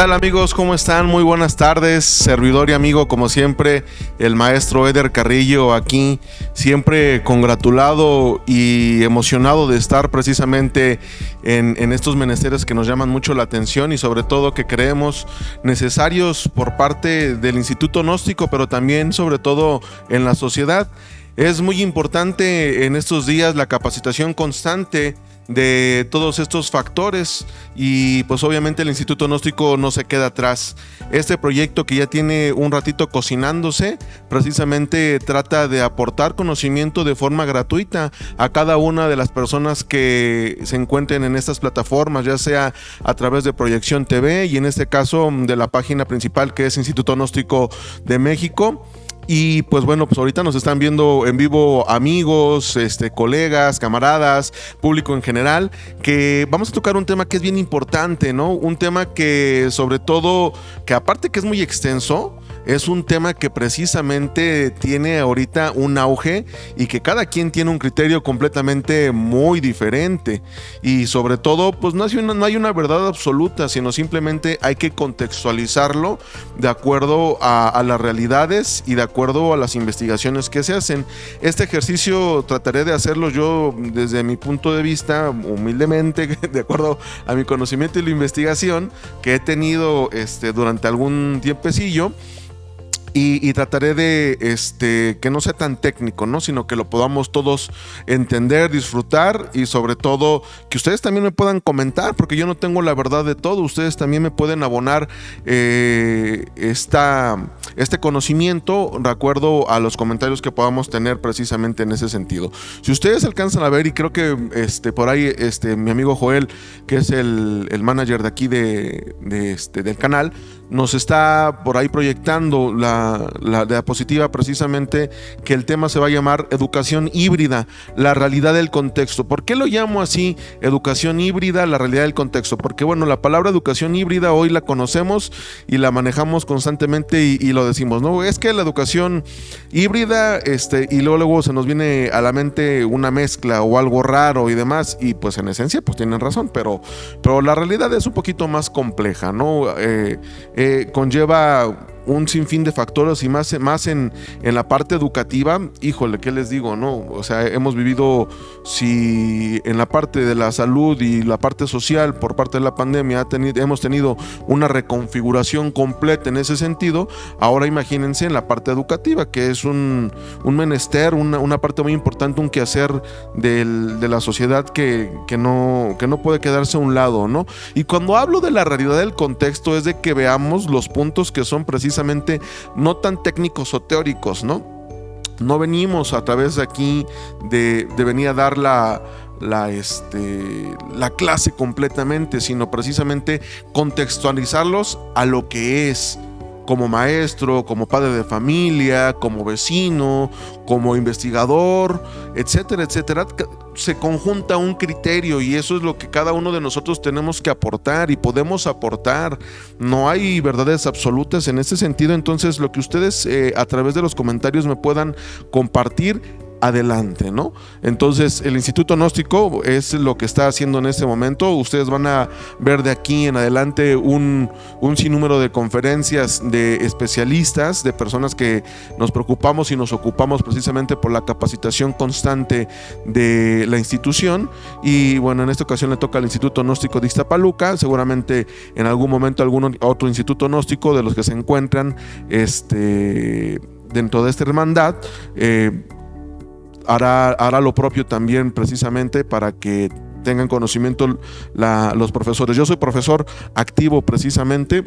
tal amigos? ¿Cómo están? Muy buenas tardes. Servidor y amigo como siempre, el maestro Eder Carrillo aquí, siempre congratulado y emocionado de estar precisamente en estos menesteres que nos llaman mucho la atención y sobre todo que creemos necesarios por parte del Instituto Gnóstico, pero también sobre todo en la sociedad. Es muy importante en estos días la capacitación constante de todos estos factores y pues obviamente el Instituto Gnóstico no se queda atrás. Este proyecto que ya tiene un ratito cocinándose precisamente trata de aportar conocimiento de forma gratuita a cada una de las personas que se encuentren en estas plataformas, ya sea a través de Proyección TV y en este caso de la página principal que es Instituto Gnóstico de México. Y pues bueno, pues ahorita nos están viendo en vivo amigos, colegas, camaradas, público en general, que vamos a tocar un tema que es bien importante, ¿no? Un tema que sobre todo, que aparte que es muy extenso, es un tema que precisamente tiene ahorita un auge y que cada quien tiene un criterio completamente muy diferente y sobre todo pues no hay una verdad absoluta, sino simplemente hay que contextualizarlo de acuerdo a las realidades y de acuerdo a las investigaciones que se hacen. Este ejercicio trataré de hacerlo yo desde mi punto de vista, humildemente, de acuerdo a mi conocimiento y la investigación que he tenido durante algún tiempecillo. Y trataré de que no sea tan técnico, ¿no? Sino que lo podamos todos entender, disfrutar y sobre todo que ustedes también me puedan comentar, porque yo no tengo la verdad de todo. Ustedes también me pueden abonar este conocimiento de acuerdo a los comentarios que podamos tener precisamente en ese sentido. Si ustedes alcanzan a ver, y creo que por ahí mi amigo Joel, que es el manager de aquí del canal, nos está por ahí proyectando la diapositiva precisamente que el tema se va a llamar educación híbrida, la realidad del contexto. ¿Por qué lo llamo así, educación híbrida, la realidad del contexto? Porque bueno, la palabra educación híbrida hoy la conocemos y la manejamos constantemente y lo decimos, ¿no? Es que la educación híbrida, y luego se nos viene a la mente una mezcla o algo raro y demás, y pues en esencia pues tienen razón, pero la realidad es un poquito más compleja, ¿no? Conlleva un sinfín de factores y más en la parte educativa. Híjole, ¿qué les digo, no? O sea, hemos vivido, si en la parte de la salud y la parte social por parte de la pandemia hemos tenido una reconfiguración completa en ese sentido, ahora imagínense en la parte educativa, que es un menester, una parte muy importante, un quehacer de la sociedad que no puede quedarse a un lado, ¿no? Y cuando hablo de la realidad del contexto es de que veamos los puntos que son precisamente no tan técnicos o teóricos, ¿no? No venimos a través de aquí de venir a dar la clase completamente, sino precisamente contextualizarlos a lo que es, como maestro, como padre de familia, como vecino, como investigador, etcétera, etcétera. Se conjunta un criterio y eso es lo que cada uno de nosotros tenemos que aportar y podemos aportar. No hay verdades absolutas en ese sentido, entonces lo que ustedes a través de los comentarios me puedan compartir, adelante, ¿no? Entonces el Instituto Gnóstico es lo que está haciendo en este momento. Ustedes van a ver de aquí en adelante un sinnúmero de conferencias de especialistas, de personas que nos preocupamos y nos ocupamos precisamente por la capacitación constante de la institución. Y bueno, en esta ocasión le toca al Instituto Gnóstico de Iztapaluca, seguramente en algún momento algún otro instituto gnóstico de los que se encuentran dentro de esta hermandad hará lo propio también precisamente para que tengan conocimiento los profesores. Yo soy profesor activo precisamente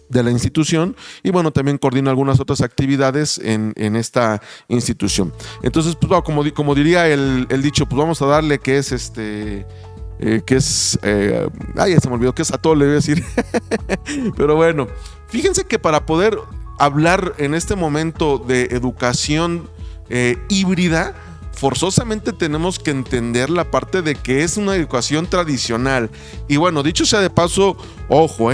de la institución y bueno, también coordino algunas otras actividades en esta institución. Entonces, pues como diría el dicho, pues vamos a darle que es ya se me olvidó que es a todo, le voy a decir. Pero bueno, fíjense que para poder hablar en este momento de educación híbrida, forzosamente tenemos que entender la parte de que es una educación tradicional. Y bueno, dicho sea de paso, ojo,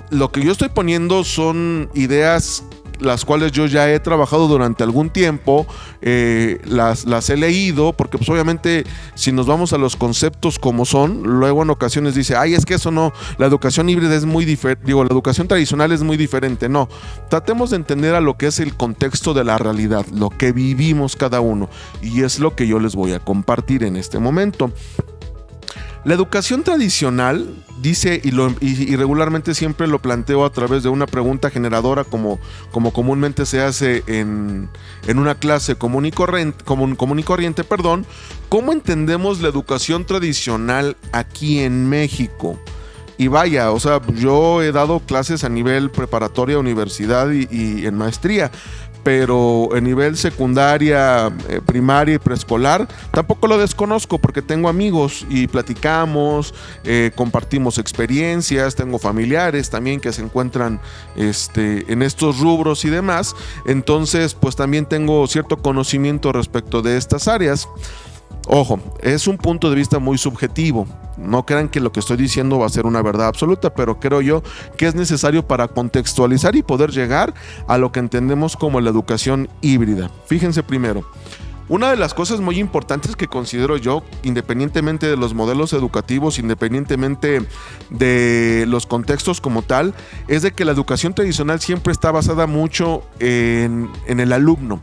lo que yo estoy poniendo son ideas las cuales yo ya he trabajado durante algún tiempo, las he leído, porque pues obviamente si nos vamos a los conceptos como son, luego en ocasiones dice, ay, es que eso no, la educación híbrida es muy diferente, la educación tradicional es muy diferente. No, tratemos de entender a lo que es el contexto de la realidad, lo que vivimos cada uno, y es lo que yo les voy a compartir en este momento. La educación tradicional, dice, y regularmente siempre lo planteo a través de una pregunta generadora, como comúnmente se hace en una clase común y corriente, ¿cómo entendemos la educación tradicional aquí en México? Y vaya, o sea, yo he dado clases a nivel preparatoria, universidad y en maestría, pero en nivel secundaria, primaria y preescolar, tampoco lo desconozco porque tengo amigos y platicamos, compartimos experiencias, tengo familiares también que se encuentran en estos rubros y demás, entonces pues también tengo cierto conocimiento respecto de estas áreas. Ojo, es un punto de vista muy subjetivo. No crean que lo que estoy diciendo va a ser una verdad absoluta, pero creo yo que es necesario para contextualizar y poder llegar a lo que entendemos como la educación híbrida. Fíjense primero, una de las cosas muy importantes que considero yo, independientemente de los modelos educativos, independientemente de los contextos como tal, es de que la educación tradicional siempre está basada mucho en el alumno.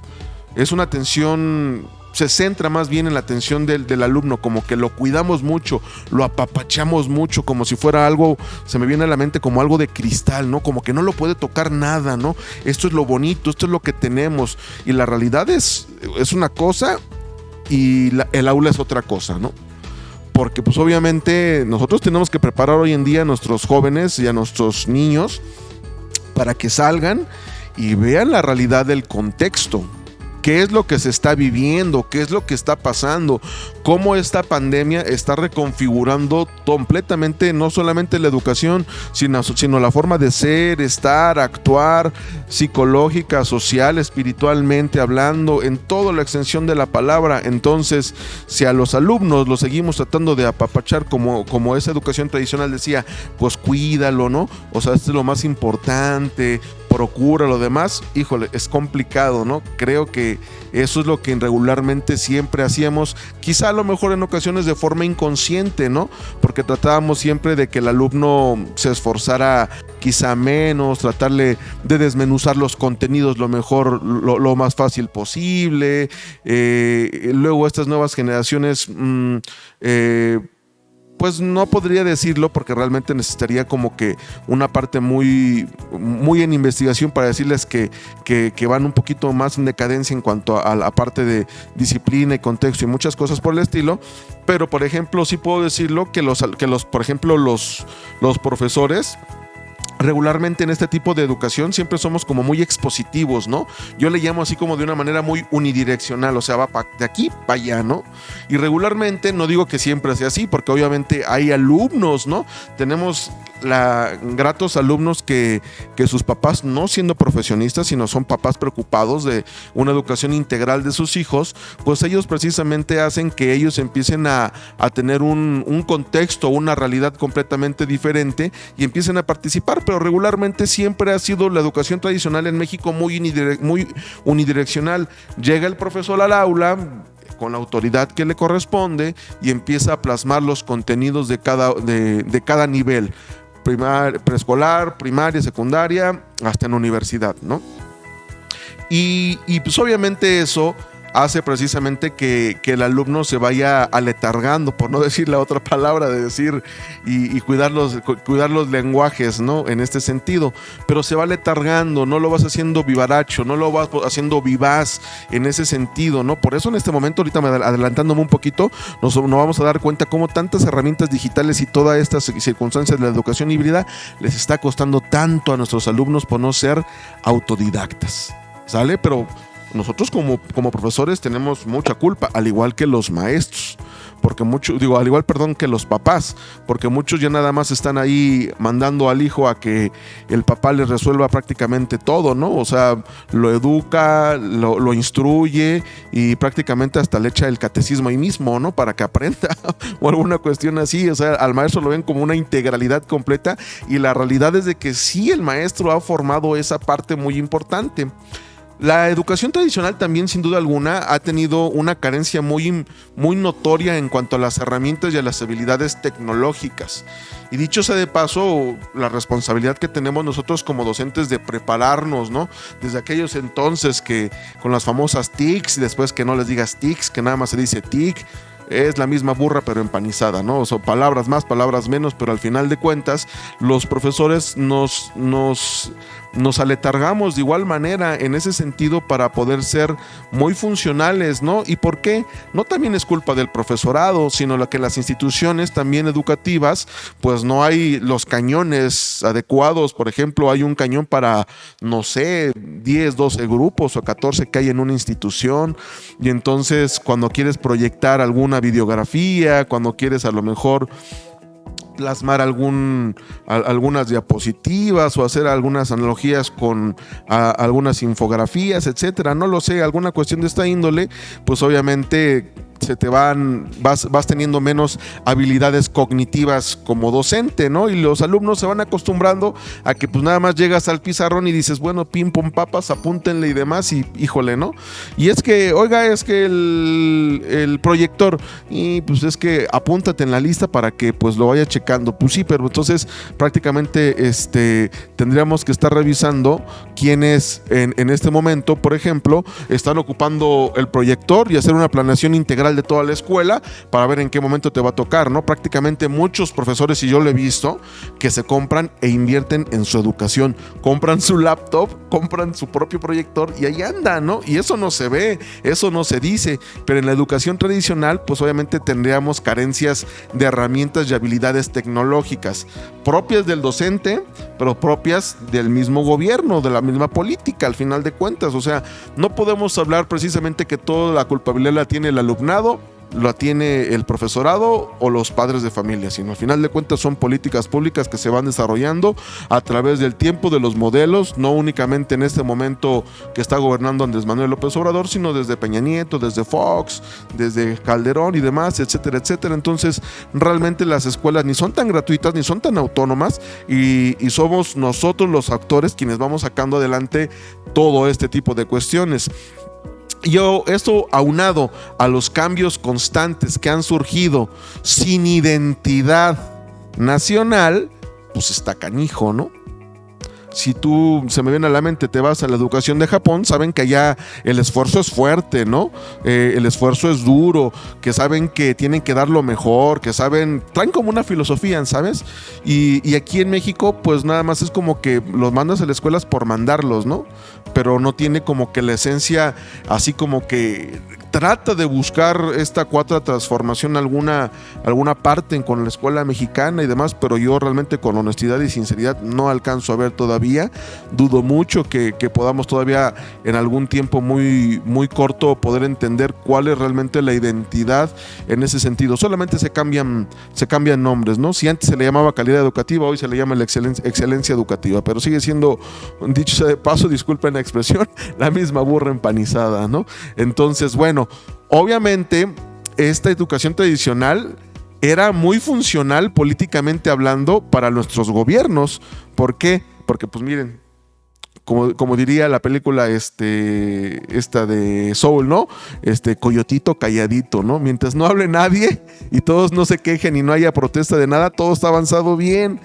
Es una atención, se centra más bien en la atención del alumno, como que lo cuidamos mucho, lo apapachamos mucho, como si fuera algo, se me viene a la mente como algo de cristal, ¿no? Como que no lo puede tocar nada, ¿no? Esto es lo bonito, esto es lo que tenemos, y la realidad es una cosa y el aula es otra cosa, ¿no? Porque pues obviamente nosotros tenemos que preparar hoy en día a nuestros jóvenes y a nuestros niños para que salgan y vean la realidad del contexto. ¿Qué es lo que se está viviendo? ¿Qué es lo que está pasando? ¿Cómo esta pandemia está reconfigurando completamente no solamente la educación, sino la forma de ser, estar, actuar, psicológica, social, espiritualmente hablando, en toda la extensión de la palabra? Entonces, si a los alumnos los seguimos tratando de apapachar como esa educación tradicional decía, pues cuídalo, ¿no? O sea, esto es lo más importante, procura lo demás, híjole, es complicado, ¿no? Creo que eso es lo que regularmente siempre hacíamos, quizá a lo mejor en ocasiones de forma inconsciente, ¿no? Porque tratábamos siempre de que el alumno se esforzara quizá menos, tratarle de desmenuzar los contenidos lo mejor, lo más fácil posible. Luego estas nuevas generaciones pues no podría decirlo porque realmente necesitaría como que una parte muy, muy en investigación para decirles que van un poquito más en decadencia en cuanto a la parte de disciplina y contexto y muchas cosas por el estilo. Pero por ejemplo sí puedo decirlo que los profesores regularmente en este tipo de educación siempre somos como muy expositivos, ¿no? Yo le llamo así como de una manera muy unidireccional, o sea, va de aquí para allá, ¿no? Y regularmente, no digo que siempre sea así, porque obviamente hay alumnos, ¿no? Tenemos gratos alumnos que sus papás, no siendo profesionistas, sino son papás preocupados de una educación integral de sus hijos, pues ellos precisamente hacen que ellos empiecen a tener un contexto, una realidad completamente diferente y empiecen a participar, pero regularmente siempre ha sido la educación tradicional en México muy unidireccional. Llega el profesor al aula con la autoridad que le corresponde y empieza a plasmar los contenidos de cada nivel, preescolar, primaria, secundaria, hasta en la universidad, ¿no? Y pues obviamente eso hace precisamente que el alumno se vaya aletargando, por no decir la otra palabra de decir y cuidar los lenguajes, ¿no? En este sentido, pero se va aletargando, no lo vas haciendo vivaracho, no lo vas haciendo vivaz en ese sentido, ¿no? Por eso en este momento, ahorita adelantándome un poquito, nos vamos a dar cuenta cómo tantas herramientas digitales y todas estas circunstancias de la educación híbrida les está costando tanto a nuestros alumnos por no ser autodidactas, ¿sale? Pero nosotros como profesores tenemos mucha culpa, al igual que los maestros, porque muchos, digo, al igual, perdón, que los papás, porque muchos ya nada más están ahí mandando al hijo a que el papá les resuelva prácticamente todo, ¿no? O sea, lo educa, lo instruye y prácticamente hasta le echa el catecismo ahí mismo, ¿no? Para que aprenda o alguna cuestión así. O sea, al maestro lo ven como una integralidad completa, y la realidad es de que sí, el maestro ha formado esa parte muy importante. La educación tradicional también, sin duda alguna, ha tenido una carencia muy notoria en cuanto a las herramientas y a las habilidades tecnológicas. Y dicho sea de paso, la responsabilidad que tenemos nosotros como docentes de prepararnos, ¿no? Desde aquellos entonces que con las famosas TICs, y después que no les digas TICs, que nada más se dice TIC, es la misma burra pero empanizada, ¿no? O sea, palabras más, palabras menos, pero al final de cuentas los profesores nos aletargamos de igual manera en ese sentido para poder ser muy funcionales, ¿no? ¿Y por qué? No también es culpa del profesorado, sino que las instituciones también educativas, pues no hay los cañones adecuados. Por ejemplo, hay un cañón para, no sé, 10, 12 grupos o 14 que hay en una institución, y entonces cuando quieres proyectar alguna videografía, cuando quieres a lo mejor plasmar algunas diapositivas o hacer algunas analogías con algunas infografías, etcétera, no lo sé, alguna cuestión de esta índole, pues obviamente vas teniendo menos habilidades cognitivas como docente, ¿no? Y los alumnos se van acostumbrando a que pues nada más llegas al pizarrón y dices, bueno, pim, pum, papas, apúntenle y demás, y híjole, ¿no? Y es que, oiga, es que el proyector, y pues es que apúntate en la lista para que pues lo vaya checando. Pues sí, pero entonces prácticamente tendríamos que estar revisando quiénes en este momento, por ejemplo, están ocupando el proyector y hacer una planeación integral de toda la escuela para ver en qué momento te va a tocar, ¿no? Prácticamente muchos profesores, y yo lo he visto, que se compran e invierten en su educación, compran su laptop, compran su propio proyector y ahí andan, ¿no? Y eso no se ve, eso no se dice, pero en la educación tradicional pues obviamente tendríamos carencias de herramientas y habilidades tecnológicas propias del docente, pero propias del mismo gobierno, de la misma política, al final de cuentas. O sea, no podemos hablar precisamente que toda la culpabilidad la tiene el alumnado, la tiene el profesorado o los padres de familia, sino al final de cuentas son políticas públicas que se van desarrollando a través del tiempo, de los modelos, no únicamente en este momento que está gobernando Andrés Manuel López Obrador, sino desde Peña Nieto, desde Fox, desde Calderón y demás, etcétera, etcétera. Entonces realmente las escuelas ni son tan gratuitas ni son tan autónomas, y somos nosotros los actores quienes vamos sacando adelante todo este tipo de cuestiones. Esto aunado a los cambios constantes que han surgido sin identidad nacional, pues está canijo, ¿no? Si tú, se me viene a la mente, te vas a la educación de Japón, saben que allá el esfuerzo es fuerte, ¿no? El esfuerzo es duro, que saben que tienen que dar lo mejor, que traen como una filosofía, ¿sabes? Y aquí en México, pues nada más es como que los mandas a las escuelas por mandarlos, ¿no? Pero no tiene como que la esencia, así como que trata de buscar esta cuarta transformación alguna parte con la escuela mexicana y demás, pero yo realmente con honestidad y sinceridad no alcanzo a ver todavía. Dudo mucho que podamos todavía en algún tiempo muy, muy corto poder entender cuál es realmente la identidad en ese sentido. Solamente se cambian nombres, ¿no? Si antes se le llamaba calidad educativa, hoy se le llama la excelencia educativa, pero sigue siendo, dicho sea de paso, disculpen la expresión, la misma burra empanizada, ¿no? Entonces, bueno, obviamente esta educación tradicional era muy funcional políticamente hablando para nuestros gobiernos. ¿Por qué? Porque pues miren, como diría la película esta de Soul, ¿no? Coyotito calladito, ¿no? Mientras no hable nadie y todos no se quejen y no haya protesta de nada, todo está avanzado bien.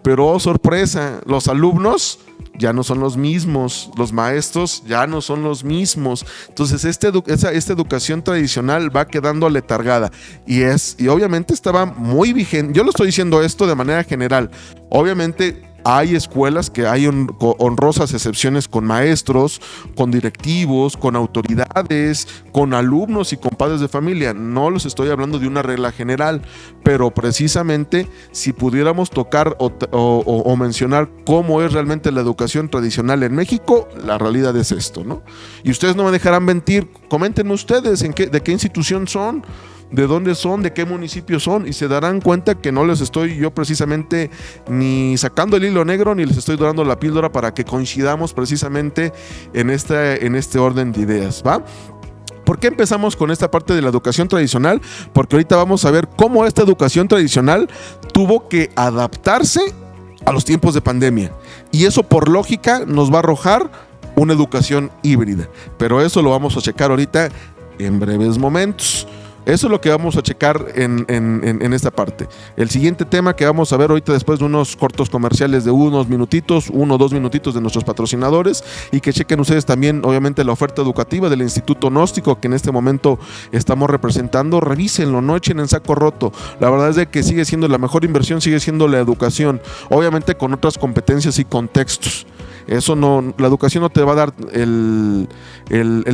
Pero oh, sorpresa, los alumnos ya no son los mismos, los maestros ya no son los mismos. Entonces esta educación tradicional va quedando letargada y obviamente estaba muy vigente. Yo lo estoy diciendo esto de manera general. Obviamente hay escuelas que hay honrosas excepciones con maestros, con directivos, con autoridades, con alumnos y con padres de familia. No les estoy hablando de una regla general, pero precisamente si pudiéramos tocar o mencionar cómo es realmente la educación tradicional en México, la realidad es esto, ¿no? Y ustedes no me dejarán mentir. Comenten ustedes de qué institución son. de dónde son, de qué municipios son, y se darán cuenta que no les estoy yo precisamente ni sacando el hilo negro, ni les estoy dando la píldora para que coincidamos precisamente en este orden de ideas, ¿va? ¿Por qué empezamos con esta parte de la educación tradicional? Porque ahorita vamos a ver cómo esta educación tradicional tuvo que adaptarse a los tiempos de pandemia. Y eso por lógica nos va a arrojar una educación híbrida. Pero eso lo vamos a checar ahorita en breves momentos. Eso es lo que vamos a checar en esta parte. El siguiente tema que vamos a ver ahorita, después de unos cortos comerciales de 1 o 2 minutitos de nuestros patrocinadores, y que chequen ustedes también, obviamente, la oferta educativa del Instituto Gnóstico que en este momento estamos representando. Revísenlo, no echen en saco roto. La verdad es de que sigue siendo la mejor inversión, sigue siendo la educación, obviamente con otras competencias y contextos. Eso no, la educación no te va a dar el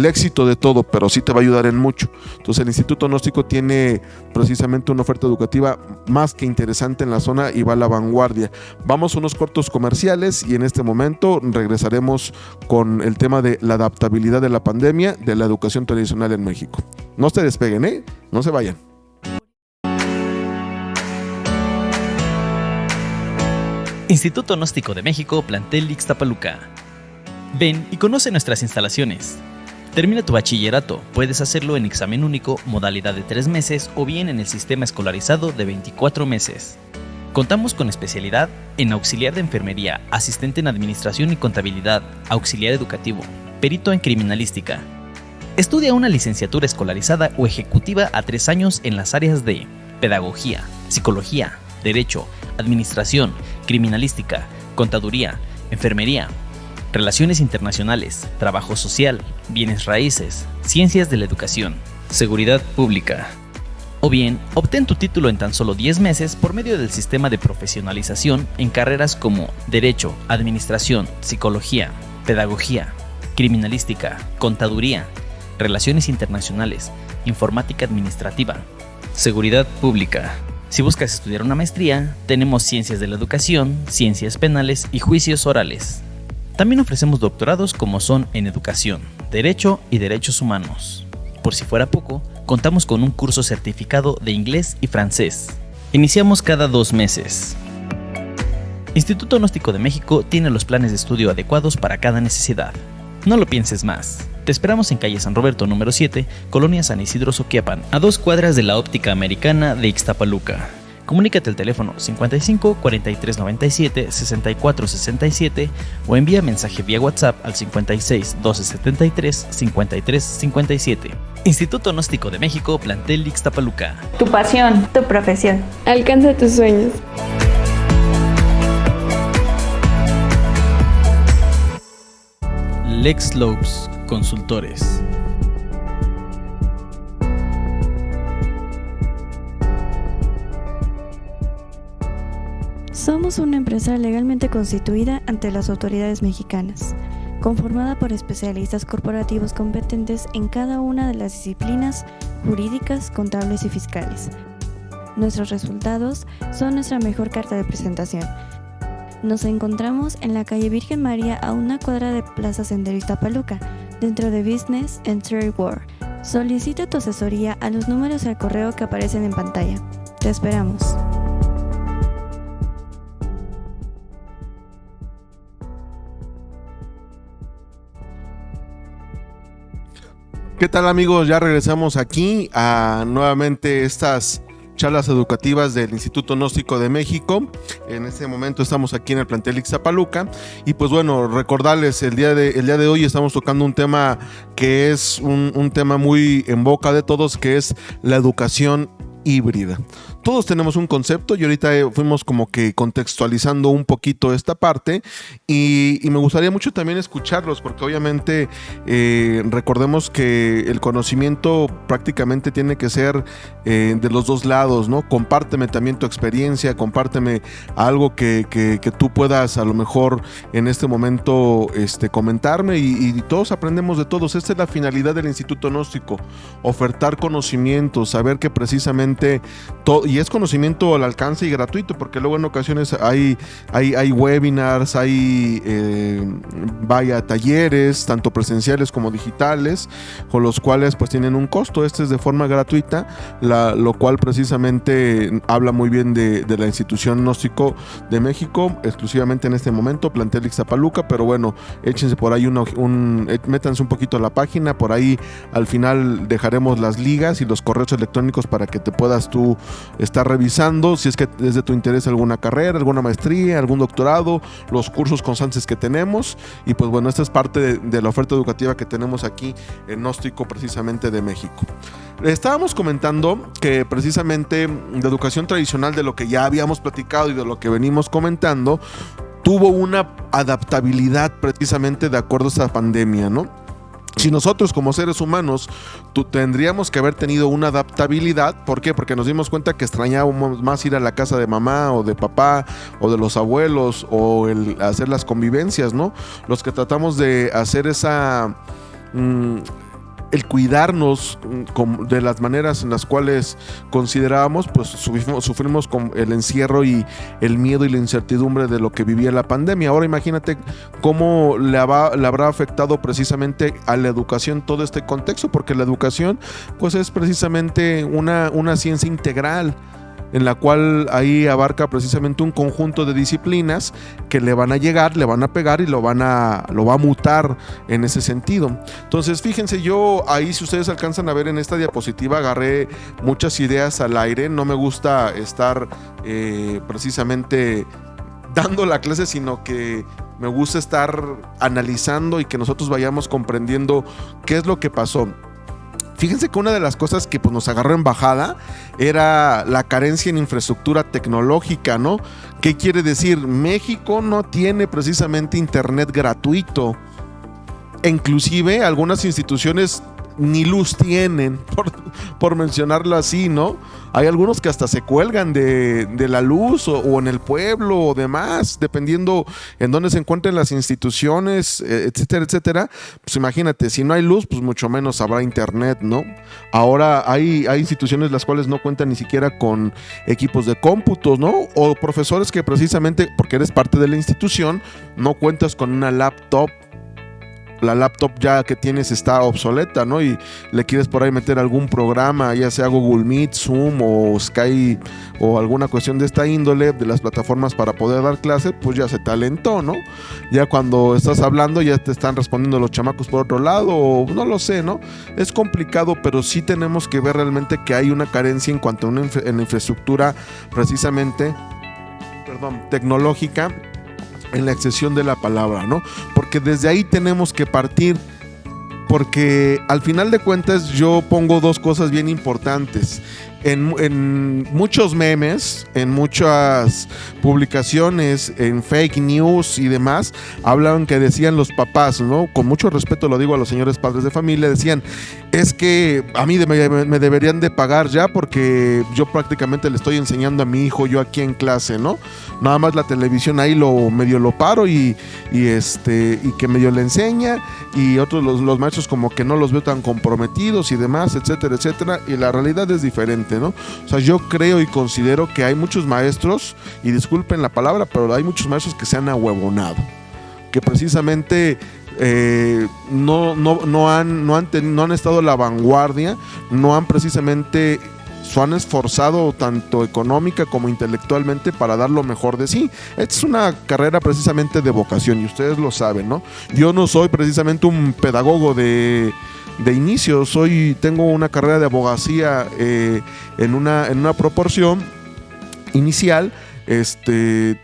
éxito de todo, pero sí te va a ayudar en mucho. Entonces el Instituto Gnóstico tiene precisamente una oferta educativa más que interesante en la zona y va a la vanguardia. Vamos a unos cortos comerciales y en este momento regresaremos con el tema de la adaptabilidad de la pandemia de la educación tradicional en México. No se despeguen, no se vayan. Instituto Gnóstico de México, plantel Ixtapaluca. Ven y conoce nuestras instalaciones. Termina tu bachillerato, puedes hacerlo en examen único, modalidad de 3 meses o bien en el sistema escolarizado de 24 meses. Contamos con especialidad en auxiliar de enfermería, asistente en administración y contabilidad, auxiliar educativo, perito en criminalística. Estudia una licenciatura escolarizada o ejecutiva a 3 años en las áreas de pedagogía, psicología, derecho, administración, criminalística, contaduría, enfermería, relaciones internacionales, trabajo social, bienes raíces, ciencias de la educación, seguridad pública. O bien, obtén tu título en tan solo 10 meses por medio del sistema de profesionalización en carreras como derecho, administración, psicología, pedagogía, criminalística, contaduría, relaciones internacionales, informática administrativa, seguridad pública. Si buscas estudiar una maestría, tenemos Ciencias de la Educación, Ciencias Penales y Juicios Orales. También ofrecemos doctorados como son en Educación, Derecho y Derechos Humanos. Por si fuera poco, contamos con un curso certificado de inglés y francés. Iniciamos cada 2 meses. Instituto Gnóstico de México tiene los planes de estudio adecuados para cada necesidad. No lo pienses más. Te esperamos en calle San Roberto número 7, Colonia San Isidro Soquiapan, a 2 cuadras de la Óptica Americana de Ixtapaluca. Comunícate al teléfono 55 43 97 64 67 o envía mensaje vía WhatsApp al 56 12 73 53 57. Instituto Gnóstico de México, plantel Ixtapaluca. Tu pasión, tu profesión. Alcanza tus sueños. Lex Lopes Consultores. Somos una empresa legalmente constituida ante las autoridades mexicanas, conformada por especialistas corporativos competentes en cada una de las disciplinas jurídicas, contables y fiscales. Nuestros resultados son nuestra mejor carta de presentación. Nos encontramos en la calle Virgen María a 1 cuadra de Plaza Sendero Ixtapaluca, dentro de Business and Third World. Solicita tu asesoría a los números al correo que aparecen en pantalla. Te esperamos. ¿Qué tal, amigos? Ya regresamos aquí a nuevamente estas charlas educativas del Instituto Gnóstico de México. En este momento estamos aquí en el plantel Ixtapaluca y pues bueno, recordarles el día de hoy estamos tocando un tema que es un tema muy en boca de todos, que es la educación híbrida. Todos tenemos un concepto y ahorita fuimos como que contextualizando un poquito esta parte y me gustaría mucho también escucharlos porque obviamente recordemos que el conocimiento prácticamente tiene que ser de los dos lados, ¿no? Compárteme también tu experiencia, compárteme algo que tú puedas a lo mejor en este momento comentarme y todos aprendemos de todos. Esta es la finalidad del Instituto Gnóstico, ofertar conocimientos, saber que precisamente precisamente todo, y es conocimiento al alcance y gratuito, porque luego en ocasiones hay webinars, hay talleres, tanto presenciales como digitales, con los cuales pues tienen un costo. Este es de forma gratuita, lo cual precisamente habla muy bien de la institución Gnóstico de México, exclusivamente en este momento, plantel Ixtapaluca. Pero bueno, échense por ahí métanse un poquito a la página, por ahí al final dejaremos las ligas y los correos electrónicos para que te puedas tú estar revisando, si es que es de tu interés alguna carrera, alguna maestría, algún doctorado, los cursos constantes que tenemos. Y pues bueno, esta es parte de la oferta educativa que tenemos aquí en Gnóstico, precisamente de México. Estábamos comentando que precisamente de educación tradicional, de lo que ya habíamos platicado y de lo que venimos comentando, tuvo una adaptabilidad precisamente de acuerdo a esta pandemia, ¿no? Si nosotros como seres humanos tendríamos que haber tenido una adaptabilidad. ¿Por qué? Porque nos dimos cuenta que extrañábamos más ir a la casa de mamá o de papá o de los abuelos, o hacer las convivencias, ¿no? Los que tratamos de hacer el cuidarnos de las maneras en las cuales considerábamos, pues sufrimos con el encierro y el miedo y la incertidumbre de lo que vivía la pandemia. Ahora imagínate cómo le habrá afectado precisamente a la educación todo este contexto, porque la educación pues es precisamente una ciencia integral, en la cual ahí abarca precisamente un conjunto de disciplinas que le van a llegar, le van a pegar y lo va a mutar en ese sentido. Entonces, fíjense, yo ahí, si ustedes alcanzan a ver en esta diapositiva, agarré muchas ideas al aire. No me gusta estar precisamente dando la clase, sino que me gusta estar analizando y que nosotros vayamos comprendiendo qué es lo que pasó. Fíjense que una de las cosas que pues, nos agarró en bajada era la carencia en infraestructura tecnológica, ¿no? ¿Qué quiere decir? México no tiene precisamente internet gratuito. E inclusive algunas instituciones ni luz tienen, por mencionarlo así, ¿no? Hay algunos que hasta se cuelgan de la luz o en el pueblo o demás, dependiendo en dónde se encuentren las instituciones, etcétera, etcétera. Pues imagínate, si no hay luz, pues mucho menos habrá internet, ¿no? Ahora hay instituciones las cuales no cuentan ni siquiera con equipos de cómputos, ¿no? O profesores que precisamente, porque eres parte de la institución, no cuentas con una laptop. La laptop ya que tienes está obsoleta, ¿no? Y le quieres por ahí meter algún programa, ya sea Google Meet, Zoom o Skype o alguna cuestión de esta índole, de las plataformas para poder dar clases, pues ya se te alentó, ¿no? Ya cuando estás hablando ya te están respondiendo los chamacos por otro lado, o no lo sé, ¿no? Es complicado, pero sí tenemos que ver realmente que hay una carencia en cuanto a en la infraestructura precisamente, tecnológica, en la extensión de la palabra, ¿no? Porque desde ahí tenemos que partir, porque al final de cuentas yo pongo dos cosas bien importantes. En muchos memes, en muchas publicaciones, en fake news y demás, hablaban que decían los papás, ¿no? Con mucho respeto lo digo a los señores padres de familia, decían, es que a mí me deberían de pagar ya porque yo prácticamente le estoy enseñando a mi hijo yo aquí en clase, ¿no? Nada más la televisión ahí medio lo paro y que medio le enseña, y otros los maestros como que no los veo tan comprometidos y demás, etcétera, etcétera, y la realidad es diferente, ¿no? O sea, yo creo y considero que hay muchos maestros, y disculpen la palabra, pero hay muchos maestros que se han ahuevonado, que precisamente no han estado a la vanguardia, no han precisamente se han esforzado tanto económica como intelectualmente para dar lo mejor de sí. Esta es una carrera precisamente de vocación, y ustedes lo saben, ¿no? Yo no soy precisamente un pedagogo de inicio, tengo una carrera de abogacía en una proporción inicial.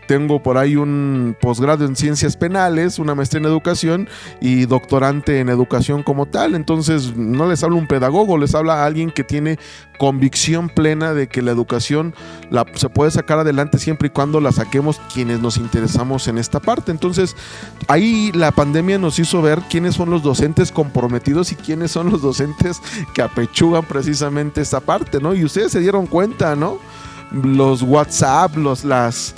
Tengo por ahí un posgrado en ciencias penales, una maestría en educación y doctorante en educación como tal. Entonces no les habla un pedagogo, les habla a alguien que tiene convicción plena de que la educación se puede sacar adelante siempre y cuando la saquemos quienes nos interesamos en esta parte. Entonces ahí la pandemia nos hizo ver quiénes son los docentes comprometidos y quiénes son los docentes que apechugan precisamente esta parte, ¿no? Y ustedes se dieron cuenta, ¿no? Los WhatsApp, las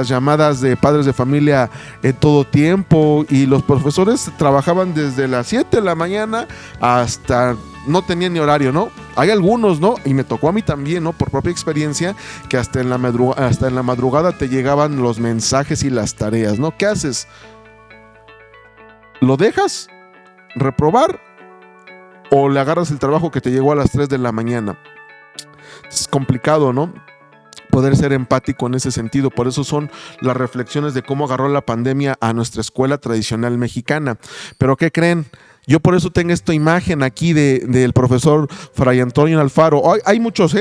llamadas de padres de familia en todo tiempo, y los profesores trabajaban desde las 7 de la mañana hasta no tenían ni horario, ¿no? Hay algunos, ¿no? Y me tocó a mí también, ¿no? Por propia experiencia, que hasta en la madrugada te llegaban los mensajes y las tareas, ¿no? ¿Qué haces? ¿Lo dejas reprobar o le agarras el trabajo que te llegó a las 3 de la mañana? Es complicado, ¿no? Poder ser empático en ese sentido. Por eso son las reflexiones de cómo agarró la pandemia a nuestra escuela tradicional mexicana. Pero ¿qué creen? Yo por eso tengo esta imagen aquí del profesor Fray Antonio Alfaro. Hay muchos,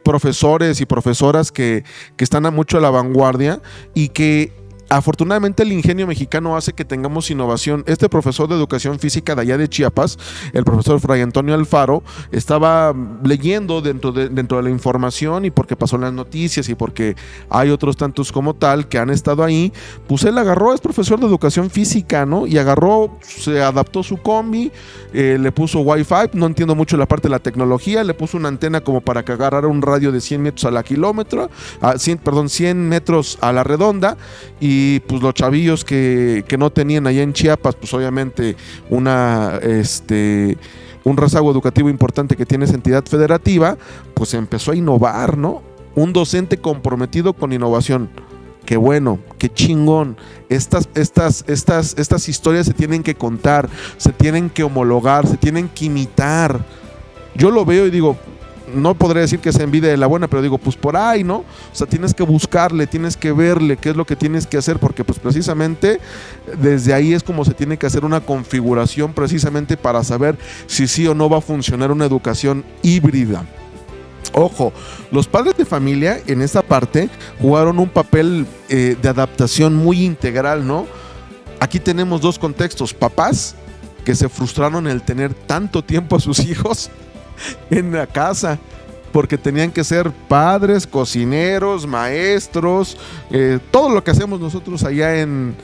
profesores y profesoras que están mucho a la vanguardia y que afortunadamente el ingenio mexicano hace que tengamos innovación. Este profesor de educación física de allá de Chiapas, el profesor Fray Antonio Alfaro, estaba leyendo dentro de la información, y porque pasó en las noticias y porque hay otros tantos como tal que han estado ahí, pues él agarró, es profesor de educación física, ¿no? Y agarró, se adaptó su combi, le puso wifi, no entiendo mucho la parte de la tecnología, le puso una antena como para que agarrara un radio de 100 metros a la 100 metros a la redonda. Y pues los chavillos que no tenían allá en Chiapas, pues obviamente un rezago educativo importante que tiene esa entidad federativa, pues empezó a innovar, ¿no? Un docente comprometido con innovación. Qué bueno, qué chingón. Estas historias se tienen que contar, se tienen que homologar, se tienen que imitar. Yo lo veo y digo, no podría decir que sea envidia de la buena, pero digo, pues por ahí, ¿no? O sea, tienes que buscarle, tienes que verle qué es lo que tienes que hacer, porque pues precisamente desde ahí es como se tiene que hacer una configuración precisamente para saber si sí o no va a funcionar una educación híbrida. Ojo, los padres de familia en esta parte jugaron un papel de adaptación muy integral, ¿no? Aquí tenemos dos contextos: papás que se frustraron el tener tanto tiempo a sus hijos en la casa, porque tenían que ser padres, cocineros, maestros, todo lo que hacemos nosotros allá en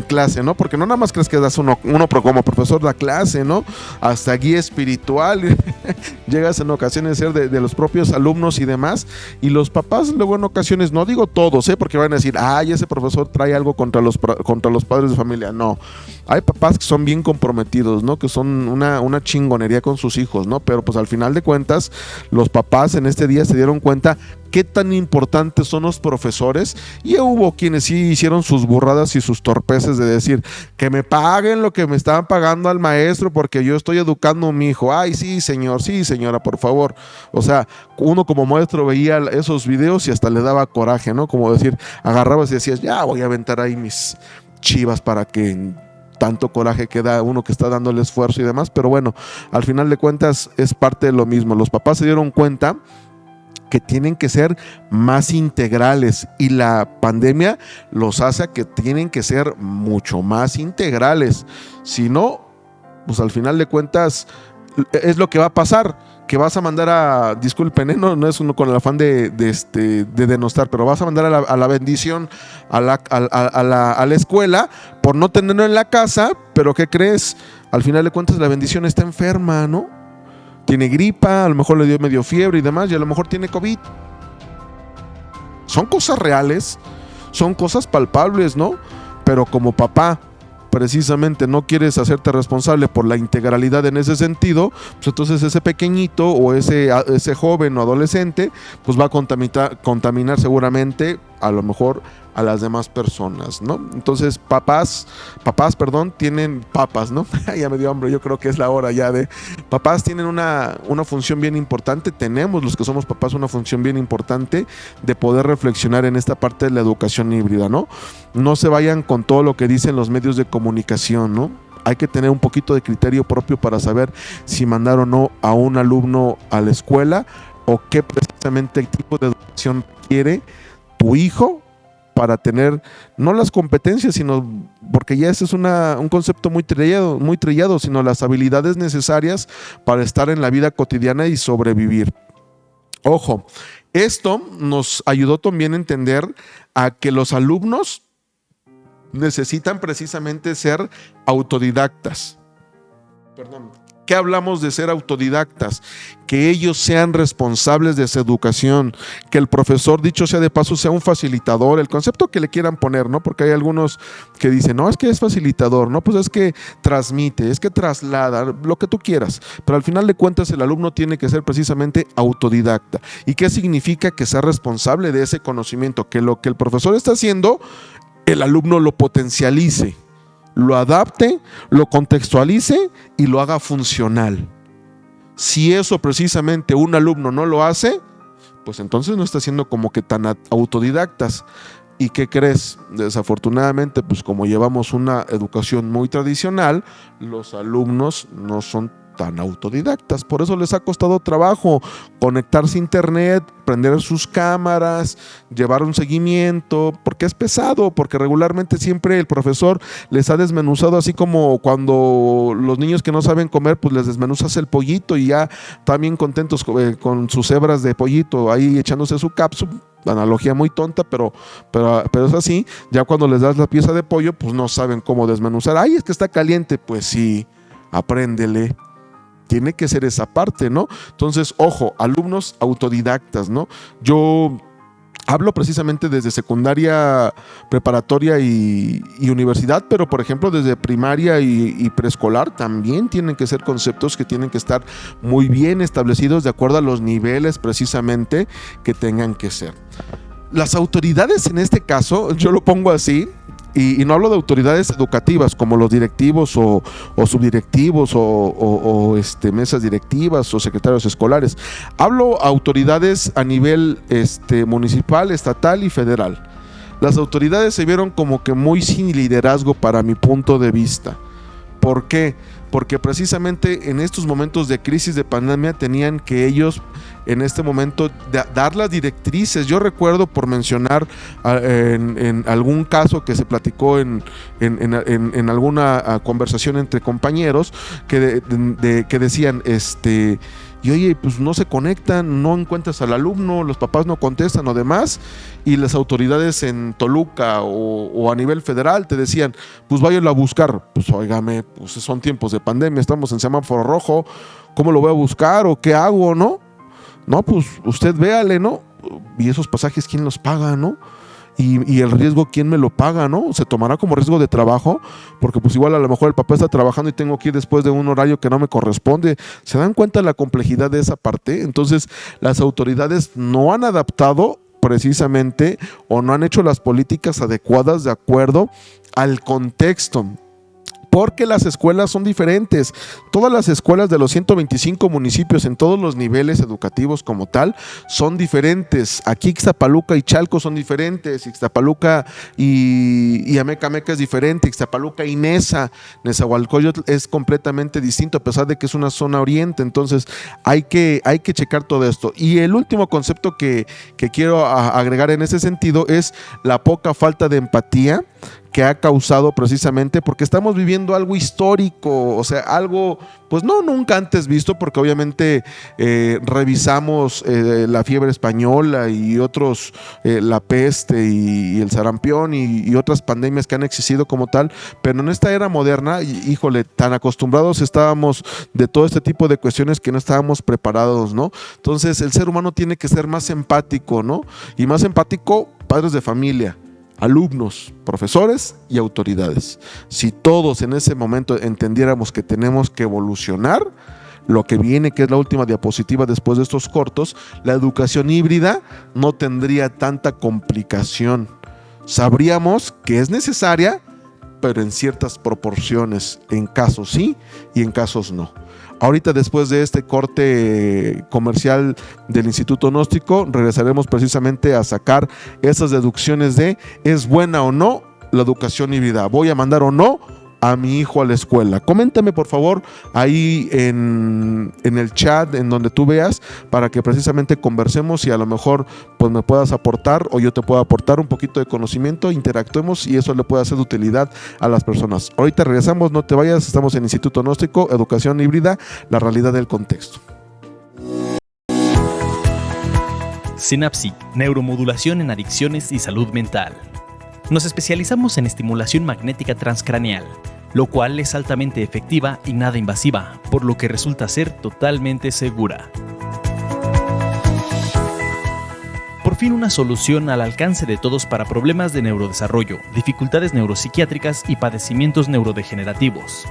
clase, ¿no? Porque no nada más crees que das uno como profesor da clase, ¿no? Hasta guía espiritual, llegas en ocasiones a ser de los propios alumnos y demás, y los papás luego en ocasiones, no digo todos, porque van a decir, ay, ese profesor trae algo contra los padres de familia. No, hay papás que son bien comprometidos, ¿no? Que son una chingonería con sus hijos, ¿no? Pero pues al final de cuentas, los papás en este día se dieron cuenta qué tan importantes son los profesores, y hubo quienes sí hicieron sus burradas y sus torpeces de decir que me paguen lo que me estaban pagando al maestro porque yo estoy educando a mi hijo. Ay, sí, señor, sí, señora, por favor. O sea, uno como maestro veía esos videos y hasta le daba coraje, ¿no? Como decir, agarrabas y decías, ya voy a aventar ahí mis chivas para que tanto coraje que da uno que está dando el esfuerzo y demás. Pero bueno, al final de cuentas es parte de lo mismo. Los papás se dieron cuenta que tienen que ser más integrales, y la pandemia los hace a que tienen que ser mucho más integrales. Si no, pues al final de cuentas es lo que va a pasar, que vas a mandar a, disculpen, no es uno con el afán de denostar, pero vas a mandar a la bendición a la escuela por no tenerlo en la casa. Pero ¿qué crees? Al final de cuentas la bendición está enferma, ¿no? Tiene gripa, a lo mejor le dio medio fiebre y demás, y a lo mejor tiene COVID. Son cosas reales, son cosas palpables, ¿no? Pero como papá precisamente no quieres hacerte responsable por la integralidad en ese sentido, pues entonces ese pequeñito o ese joven o adolescente pues va a contaminar seguramente a lo mejor a las demás personas, ¿no? Entonces papás, tienen papas, ¿no? Ya me dio hambre, yo creo que es la hora ya de... Papás tienen una función bien importante, tenemos los que somos papás una función bien importante de poder reflexionar en esta parte de la educación híbrida, ¿no? No se vayan con todo lo que dicen los medios de comunicación, ¿no? Hay que tener un poquito de criterio propio para saber si mandar o no a un alumno a la escuela, o qué precisamente tipo de educación quiere tu hijo para tener no las competencias, sino porque ya ese es un concepto muy trillado, sino las habilidades necesarias para estar en la vida cotidiana y sobrevivir. Ojo, esto nos ayudó también a entender a que los alumnos necesitan precisamente ser autodidactas. Perdón. ¿Qué hablamos de ser autodidactas? Que ellos sean responsables de su educación, que el profesor, dicho sea de paso, sea un facilitador, el concepto que le quieran poner, ¿no? Porque hay algunos que dicen, no, es que es facilitador, no, pues es que transmite, es que traslada, lo que tú quieras, pero al final de cuentas el alumno tiene que ser precisamente autodidacta. ¿Y qué significa? Que sea responsable de ese conocimiento, que lo que el profesor está haciendo, el alumno lo potencialice, lo adapte, lo contextualice y lo haga funcional. Si eso precisamente un alumno no lo hace, pues entonces no está siendo como que tan autodidactas. ¿Y qué crees? Desafortunadamente, pues como llevamos una educación muy tradicional, los alumnos no son tan autodidactas, por eso les ha costado trabajo conectarse a internet, prender sus cámaras, llevar un seguimiento, porque es pesado, porque regularmente siempre el profesor les ha desmenuzado, así como cuando los niños que no saben comer, pues les desmenuzas el pollito y ya están bien contentos con sus hebras de pollito ahí echándose su cápsula. Analogía muy tonta, pero es así. Ya cuando les das la pieza de pollo, pues no saben cómo desmenuzar. Ay, es que está caliente. Pues sí, apréndele. Tiene que ser esa parte, ¿no? Entonces, ojo, alumnos autodidactas, ¿no? Yo hablo precisamente desde secundaria, preparatoria y universidad, pero por ejemplo desde primaria y preescolar también tienen que ser conceptos que tienen que estar muy bien establecidos de acuerdo a los niveles precisamente que tengan que ser. Las autoridades en este caso, yo lo pongo así, y no hablo de autoridades educativas como los directivos o subdirectivos o mesas directivas o secretarios escolares. Hablo autoridades a nivel municipal, estatal y federal. Las autoridades se vieron como que muy sin liderazgo para mi punto de vista. ¿Por qué? Porque precisamente en estos momentos de crisis de pandemia tenían que ellos en este momento dar las directrices. Yo recuerdo, por mencionar en algún caso que se platicó en alguna conversación entre compañeros, que decían, y oye, pues no se conectan, no encuentras al alumno, los papás no contestan o demás, y las autoridades en Toluca o a nivel federal te decían, pues váyanlo a buscar. Pues óigame, pues son tiempos de pandemia, estamos en semáforo rojo, ¿cómo lo voy a buscar o qué hago, no? No, pues usted véale, ¿no? Y esos pasajes, ¿quién los paga, no? Y el riesgo, ¿quién me lo paga, no? ¿Se tomará como riesgo de trabajo? Porque pues igual a lo mejor el papá está trabajando y tengo que ir después de un horario que no me corresponde. ¿Se dan cuenta de la complejidad de esa parte? Entonces, las autoridades no han adaptado precisamente o no han hecho las políticas adecuadas de acuerdo al contexto. Porque las escuelas son diferentes. Todas las escuelas de los 125 municipios en todos los niveles educativos como tal son diferentes. Aquí Ixtapaluca y Chalco son diferentes. Ixtapaluca y Amecameca es diferente. Ixtapaluca y Nezahualcóyotl es completamente distinto, a pesar de que es una zona oriente. Entonces hay que checar todo esto. Y el último concepto que quiero agregar en ese sentido es la poca falta de empatía que ha causado precisamente porque estamos viviendo algo histórico, o sea, algo pues no nunca antes visto, porque obviamente revisamos la fiebre española y otros, la peste y el sarampión y otras pandemias que han existido como tal, pero en esta era moderna, híjole, tan acostumbrados estábamos de todo este tipo de cuestiones que no estábamos preparados, ¿no? Entonces el ser humano tiene que ser más empático, ¿no? Y más empático, padres de familia, alumnos, profesores y autoridades. Si todos en ese momento entendiéramos que tenemos que evolucionar, lo que viene, que es la última diapositiva después de estos cortos, la educación híbrida no tendría tanta complicación. Sabríamos que es necesaria, pero en ciertas proporciones, en casos sí y en casos no. Ahorita, después de este corte comercial del Instituto Gnóstico, regresaremos precisamente a sacar esas deducciones de ¿es buena o no la educación híbrida? ¿Voy a mandar o no a mi hijo a la escuela? Coméntame por favor ahí en el chat, en donde tú veas, para que precisamente conversemos y a lo mejor pues me puedas aportar o yo te pueda aportar un poquito de conocimiento, interactuemos y eso le puede hacer de utilidad a las personas. Ahorita regresamos, no te vayas, estamos en Instituto Gnóstico, Educación Híbrida, la realidad del contexto. Synapsic, neuromodulación en adicciones y salud mental. Nos especializamos en estimulación magnética transcraneal, lo cual es altamente efectiva y nada invasiva, por lo que resulta ser totalmente segura. Por fin una solución al alcance de todos para problemas de neurodesarrollo, dificultades neuropsiquiátricas y padecimientos neurodegenerativos.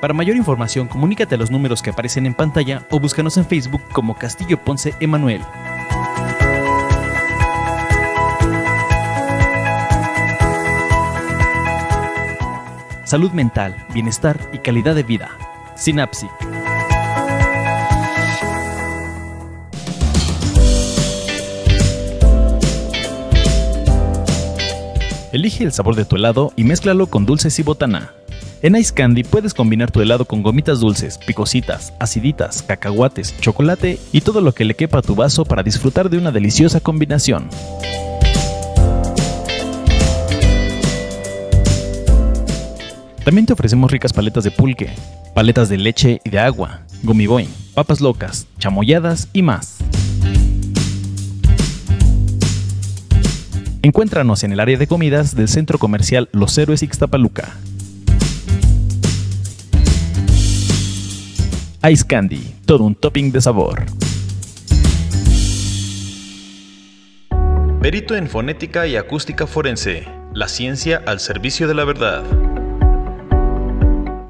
Para mayor información, comunícate a los números que aparecen en pantalla o búscanos en Facebook como Castillo Ponce Emanuel. Salud mental, bienestar y calidad de vida. Synapsic. Elige el sabor de tu helado y mézclalo con dulces y botana. En Ice Candy puedes combinar tu helado con gomitas dulces, picositas, aciditas, cacahuates, chocolate y todo lo que le quepa a tu vaso para disfrutar de una deliciosa combinación. También te ofrecemos ricas paletas de pulque, paletas de leche y de agua, gummy boing, papas locas, chamoyadas y más. Encuéntranos en el área de comidas del Centro Comercial Los Héroes Ixtapaluca. Ice Candy, todo un topping de sabor. Perito en fonética y acústica forense, la ciencia al servicio de la verdad.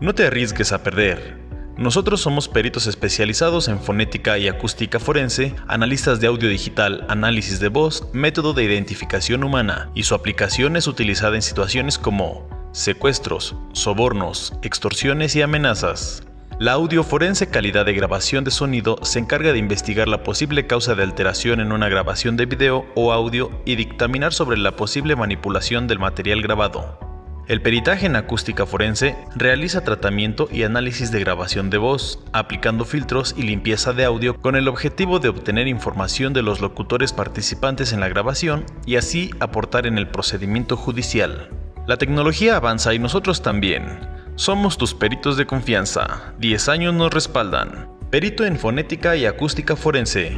No te arriesgues a perder. Nosotros somos peritos especializados en fonética y acústica forense, analistas de audio digital, análisis de voz, método de identificación humana, y su aplicación es utilizada en situaciones como secuestros, sobornos, extorsiones y amenazas. La audioforense calidad de grabación de sonido se encarga de investigar la posible causa de alteración en una grabación de video o audio y dictaminar sobre la posible manipulación del material grabado. El peritaje en acústica forense realiza tratamiento y análisis de grabación de voz, aplicando filtros y limpieza de audio con el objetivo de obtener información de los locutores participantes en la grabación y así aportar en el procedimiento judicial. La tecnología avanza y nosotros también. Somos tus peritos de confianza. 10 años nos respaldan. Perito en fonética y acústica forense.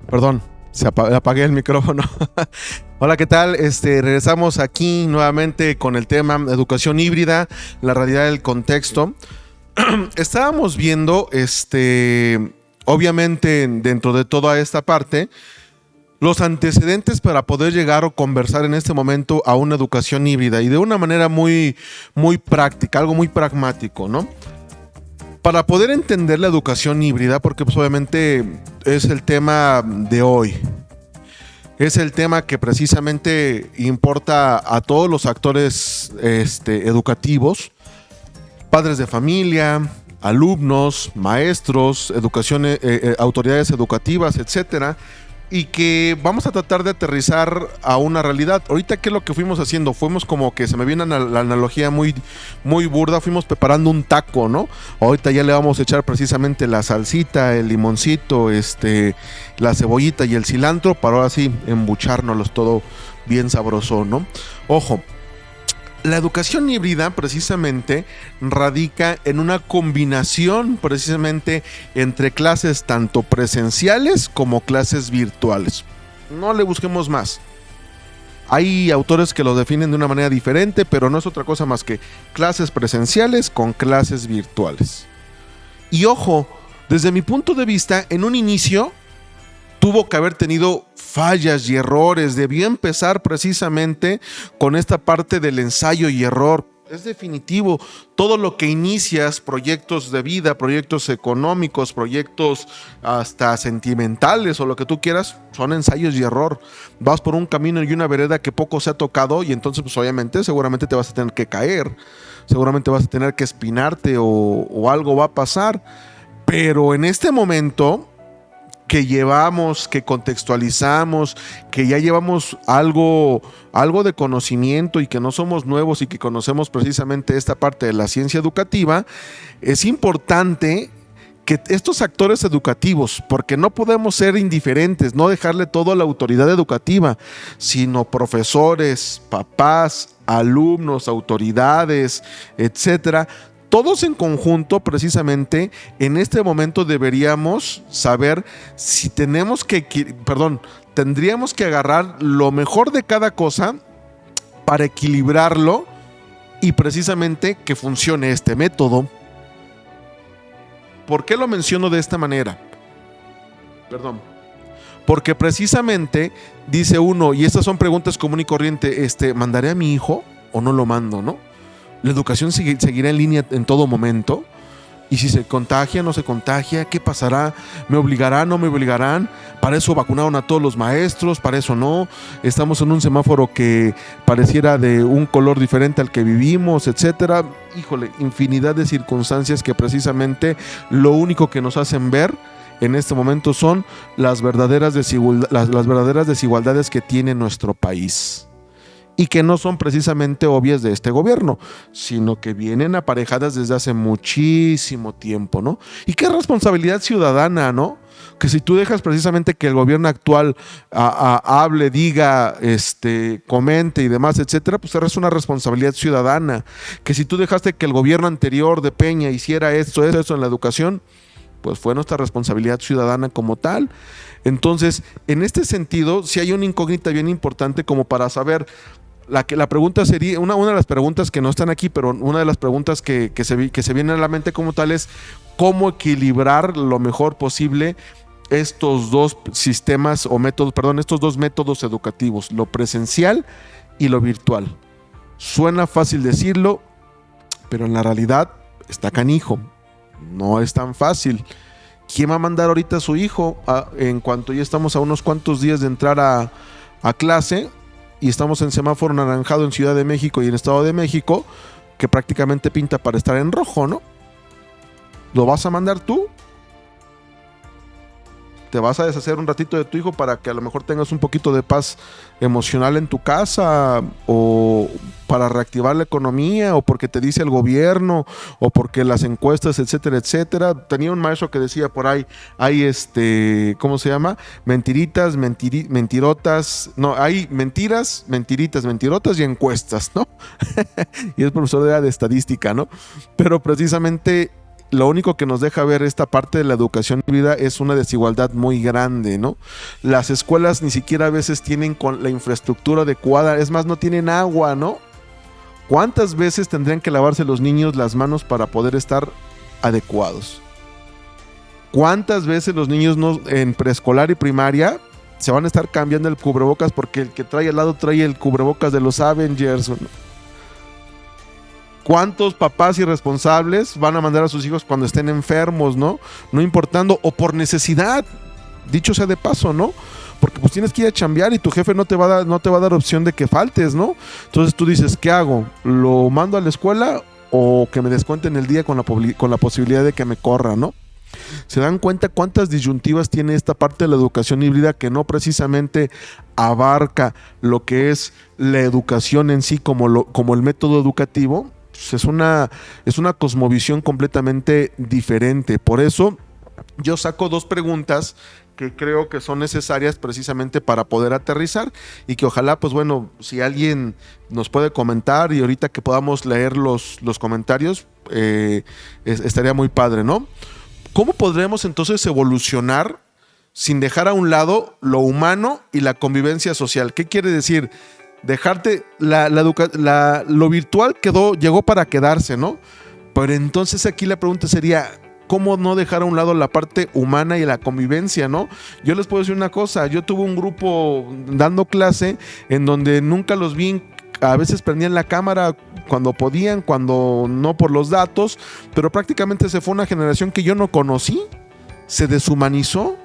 Perdón, apagué el micrófono. Hola, ¿qué tal? Regresamos aquí nuevamente con el tema educación híbrida, la realidad del contexto. Estábamos viendo, obviamente, dentro de toda esta parte, los antecedentes para poder llegar o conversar en este momento a una educación híbrida y de una manera muy, muy práctica, algo muy pragmático, ¿no? Para poder entender la educación híbrida, porque pues obviamente es el tema de hoy, es el tema que precisamente importa a todos los actores educativos, padres de familia, alumnos, maestros, autoridades educativas, etcétera, y que vamos a tratar de aterrizar a una realidad. Ahorita, ¿qué es lo que fuimos haciendo? Fuimos como que, se me viene la analogía muy, muy burda, fuimos preparando un taco, ¿no? Ahorita ya le vamos a echar precisamente la salsita, el limoncito, la cebollita y el cilantro para ahora sí embuchárnoslos todo bien sabroso, ¿no? Ojo, la educación híbrida precisamente radica en una combinación precisamente entre clases tanto presenciales como clases virtuales. No le busquemos más. Hay autores que lo definen de una manera diferente, pero no es otra cosa más que clases presenciales con clases virtuales. Y ojo, desde mi punto de vista, en un inicio tuvo que haber tenido fallas y errores. Debió empezar precisamente con esta parte del ensayo y error. Es definitivo, todo lo que inicias, proyectos de vida, proyectos económicos, proyectos hasta sentimentales o lo que tú quieras, son ensayos y error. Vas por un camino y una vereda que poco se ha tocado y entonces pues obviamente seguramente te vas a tener que caer, seguramente vas a tener que espinarte o algo va a pasar. Pero en este momento que llevamos, que contextualizamos, que ya llevamos algo de conocimiento y que no somos nuevos y que conocemos precisamente esta parte de la ciencia educativa, es importante que estos actores educativos, porque no podemos ser indiferentes, no dejarle todo a la autoridad educativa, sino profesores, papás, alumnos, autoridades, etcétera, todos en conjunto, precisamente, en este momento deberíamos saber si tendríamos que agarrar lo mejor de cada cosa para equilibrarlo y precisamente que funcione este método. ¿Por qué lo menciono de esta manera? Porque precisamente dice uno, y estas son preguntas común y corriente, ¿mandaré a mi hijo o no lo mando, no? ¿La educación seguirá en línea en todo momento? ¿Y si se contagia, no se contagia? ¿Qué pasará? ¿Me obligarán, no me obligarán? ¿Para eso vacunaron a todos los maestros? ¿Para eso no? Estamos en un semáforo que pareciera de un color diferente al que vivimos, etcétera. Híjole, infinidad de circunstancias que precisamente lo único que nos hacen ver en este momento son las verdaderas desigualdades que tiene nuestro país. Y que no son precisamente obvias de este gobierno, sino que vienen aparejadas desde hace muchísimo tiempo, ¿no? Y qué responsabilidad ciudadana, ¿no? Que si tú dejas precisamente que el gobierno actual hable, diga, comente y demás, etcétera, pues es una responsabilidad ciudadana. Que si tú dejaste que el gobierno anterior de Peña hiciera eso en la educación, pues fue nuestra responsabilidad ciudadana como tal. Entonces, en este sentido, sí hay una incógnita bien importante como para saber. La pregunta sería, una de las preguntas que no están aquí, pero una de las preguntas que se viene a la mente como tal es cómo equilibrar lo mejor posible estos dos sistemas o métodos, estos dos métodos educativos, lo presencial y lo virtual. Suena fácil decirlo, pero en la realidad está canijo. No es tan fácil. ¿Quién va a mandar ahorita a su hijo en cuanto ya estamos a unos cuantos días de entrar a clase? Y estamos en semáforo naranjado en Ciudad de México y en Estado de México, que prácticamente pinta para estar en rojo, ¿no? ¿Lo vas a mandar tú? ¿Te vas a deshacer un ratito de tu hijo para que a lo mejor tengas un poquito de paz emocional en tu casa, o para reactivar la economía, o porque te dice el gobierno, o porque las encuestas, etcétera, etcétera? Tenía un maestro que decía por ahí, hay ¿cómo se llama? Mentirotas, no, hay mentiras, mentiritas, mentirotas y encuestas, ¿no? Y es profesor de estadística, ¿no? Pero precisamente lo único que nos deja ver esta parte de la educación híbrida es una desigualdad muy grande, ¿no? Las escuelas ni siquiera a veces tienen con la infraestructura adecuada, es más, no tienen agua, ¿no? ¿Cuántas veces tendrían que lavarse los niños las manos para poder estar adecuados? ¿Cuántas veces los niños en preescolar y primaria se van a estar cambiando el cubrebocas porque el que trae al lado trae el cubrebocas de los Avengers, ¿no? ¿Cuántos papás irresponsables van a mandar a sus hijos cuando estén enfermos, ¿no? No importando, o por necesidad, dicho sea de paso, ¿no? Porque pues tienes que ir a chambear y tu jefe no te va a dar opción de que faltes, ¿no? Entonces tú dices, ¿qué hago? ¿Lo mando a la escuela o que me descuenten el día con la posibilidad de que me corra, ¿no? ¿Se dan cuenta cuántas disyuntivas tiene esta parte de la educación híbrida que no precisamente abarca lo que es la educación en sí como el método educativo? Es una cosmovisión completamente diferente. Por eso yo saco dos preguntas que creo que son necesarias precisamente para poder aterrizar, y que ojalá, pues bueno, si alguien nos puede comentar y ahorita que podamos leer los comentarios, estaría muy padre, ¿no? ¿Cómo podremos entonces evolucionar sin dejar a un lado lo humano y la convivencia social? ¿Qué quiere decir? Dejarte lo virtual llegó para quedarse, ¿no? Pero entonces aquí la pregunta sería, ¿cómo no dejar a un lado la parte humana y la convivencia, no? Yo les puedo decir una cosa, yo tuve un grupo dando clase en donde nunca los vi, a veces prendían la cámara cuando podían, cuando no por los datos, pero prácticamente se fue una generación que yo no conocí, se deshumanizó.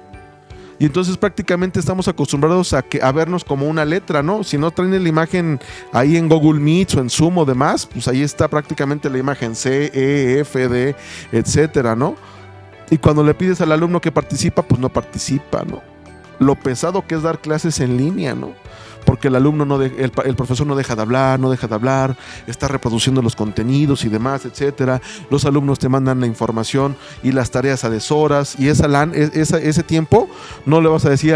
Y entonces prácticamente estamos acostumbrados a vernos como una letra, ¿no? Si no traen la imagen ahí en Google Meet o en Zoom o demás, pues ahí está prácticamente la imagen C, E, F, D, etcétera, ¿no? Y cuando le pides al alumno que participa, pues no participa, ¿no? Lo pesado que es dar clases en línea, ¿no? porque el alumno el profesor no deja de hablar, está reproduciendo los contenidos y demás, etcétera. Los alumnos te mandan la información y las tareas a deshoras, y ese tiempo no le vas a decir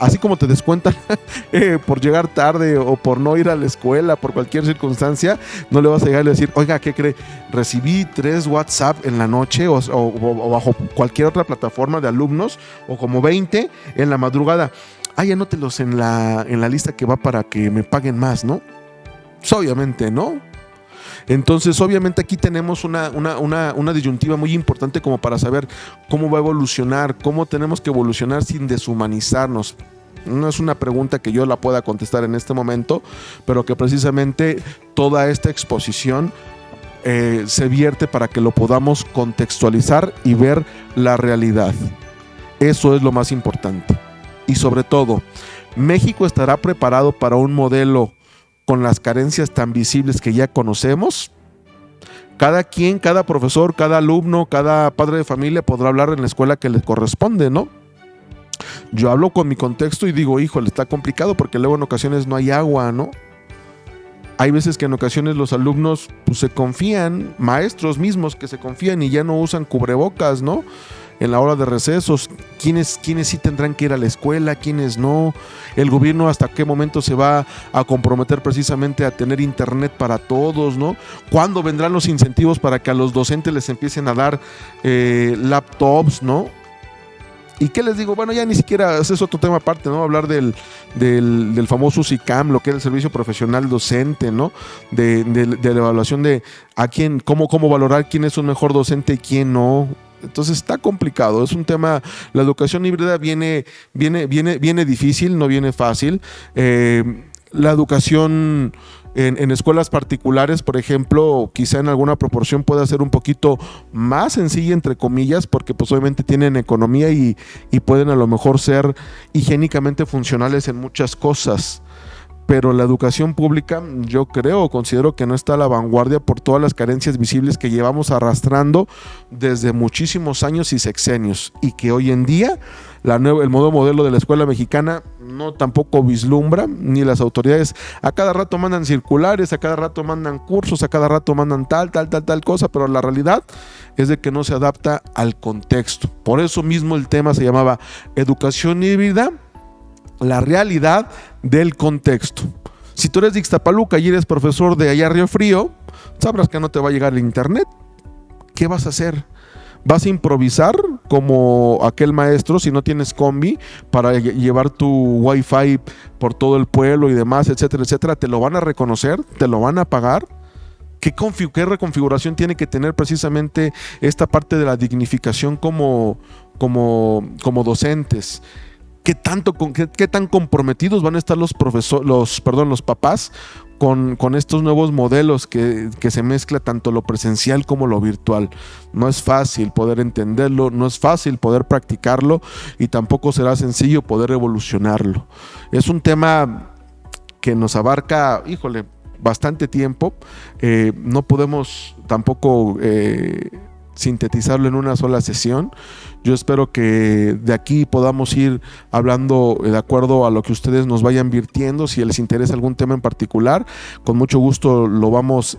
así como te descuentan por llegar tarde o por no ir a la escuela, por cualquier circunstancia, no le vas a llegar y decir, oiga, ¿qué cree? Recibí 3 WhatsApp en la noche o bajo cualquier otra plataforma de alumnos, o como 20 en la madrugada. Anótelos en la lista que va para que me paguen más, ¿no? Pues obviamente, ¿no? Entonces, obviamente aquí tenemos una disyuntiva muy importante como para saber cómo va a evolucionar, cómo tenemos que evolucionar sin deshumanizarnos. No es una pregunta que yo la pueda contestar en este momento, pero que precisamente toda esta exposición se vierte para que lo podamos contextualizar y ver la realidad. Eso es lo más importante. Y sobre todo, ¿México estará preparado para un modelo con las carencias tan visibles que ya conocemos? Cada quien, cada profesor, cada alumno, cada padre de familia podrá hablar en la escuela que le corresponde, ¿no? Yo hablo con mi contexto y digo, híjole, está complicado porque luego en ocasiones no hay agua, ¿no? Hay veces que en ocasiones los alumnos pues, se confían, maestros mismos que se confían y ya no usan cubrebocas, ¿no? En la hora de recesos, ¿quiénes sí tendrán que ir a la escuela? ¿Quiénes no? El gobierno hasta qué momento se va a comprometer precisamente a tener internet para todos, ¿no? ¿Cuándo vendrán los incentivos para que a los docentes les empiecen a dar laptops, ¿no? ¿Y qué les digo? Bueno, ya ni siquiera, ese es otro tema aparte, ¿no? Hablar del famoso SICAM, lo que es el servicio profesional docente, ¿no? De la evaluación de a quién, cómo valorar quién es un mejor docente y quién no. Entonces está complicado, es un tema, la educación híbrida viene difícil, no viene fácil. La educación en escuelas particulares, por ejemplo, quizá en alguna proporción pueda ser un poquito más sencilla, entre comillas, porque pues obviamente tienen economía y pueden a lo mejor ser higiénicamente funcionales en muchas cosas. Pero la educación pública, yo considero que no está a la vanguardia por todas las carencias visibles que llevamos arrastrando desde muchísimos años y sexenios, y que hoy en día el nuevo modelo de la escuela mexicana no tampoco vislumbra, ni las autoridades. A cada rato mandan circulares, a cada rato mandan cursos, a cada rato mandan tal cosa, pero la realidad es de que no se adapta al contexto. Por eso mismo el tema se llamaba educación híbrida, la realidad del contexto. Si tú eres de Ixtapaluca y eres profesor de allá Río Frío, sabrás que no te va a llegar el internet. ¿Qué vas a hacer? ¿Vas a improvisar como aquel maestro si no tienes combi para llevar tu wifi por todo el pueblo y demás, etcétera, etcétera? ¿Te lo van a reconocer? ¿Te lo van a pagar? ¿Qué reconfiguración tiene que tener precisamente esta parte de la dignificación como docentes? ¿Qué tan comprometidos van a estar los papás con estos nuevos modelos que se mezcla tanto lo presencial como lo virtual? No es fácil poder entenderlo, no es fácil poder practicarlo y tampoco será sencillo poder evolucionarlo. Es un tema que nos abarca, bastante tiempo. No podemos tampoco sintetizarlo en una sola sesión. Yo espero que de aquí podamos ir hablando de acuerdo a lo que ustedes nos vayan virtiendo. Si les interesa algún tema en particular, con mucho gusto lo vamos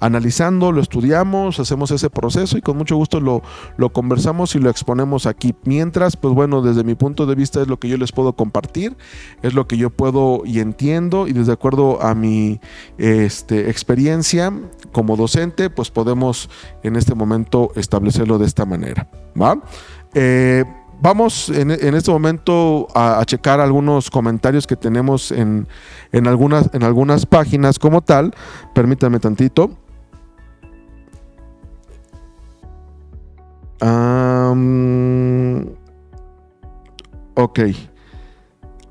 analizando, lo estudiamos, hacemos ese proceso y con mucho gusto lo conversamos y lo exponemos aquí. Mientras, pues bueno, desde mi punto de vista es lo que yo les puedo compartir, es lo que yo puedo y entiendo, y desde acuerdo a mi experiencia como docente, pues podemos en este momento establecerlo de esta manera. ¿Va? Vamos en este momento a checar algunos comentarios que tenemos en algunas páginas como tal. Permítanme tantito. Ok.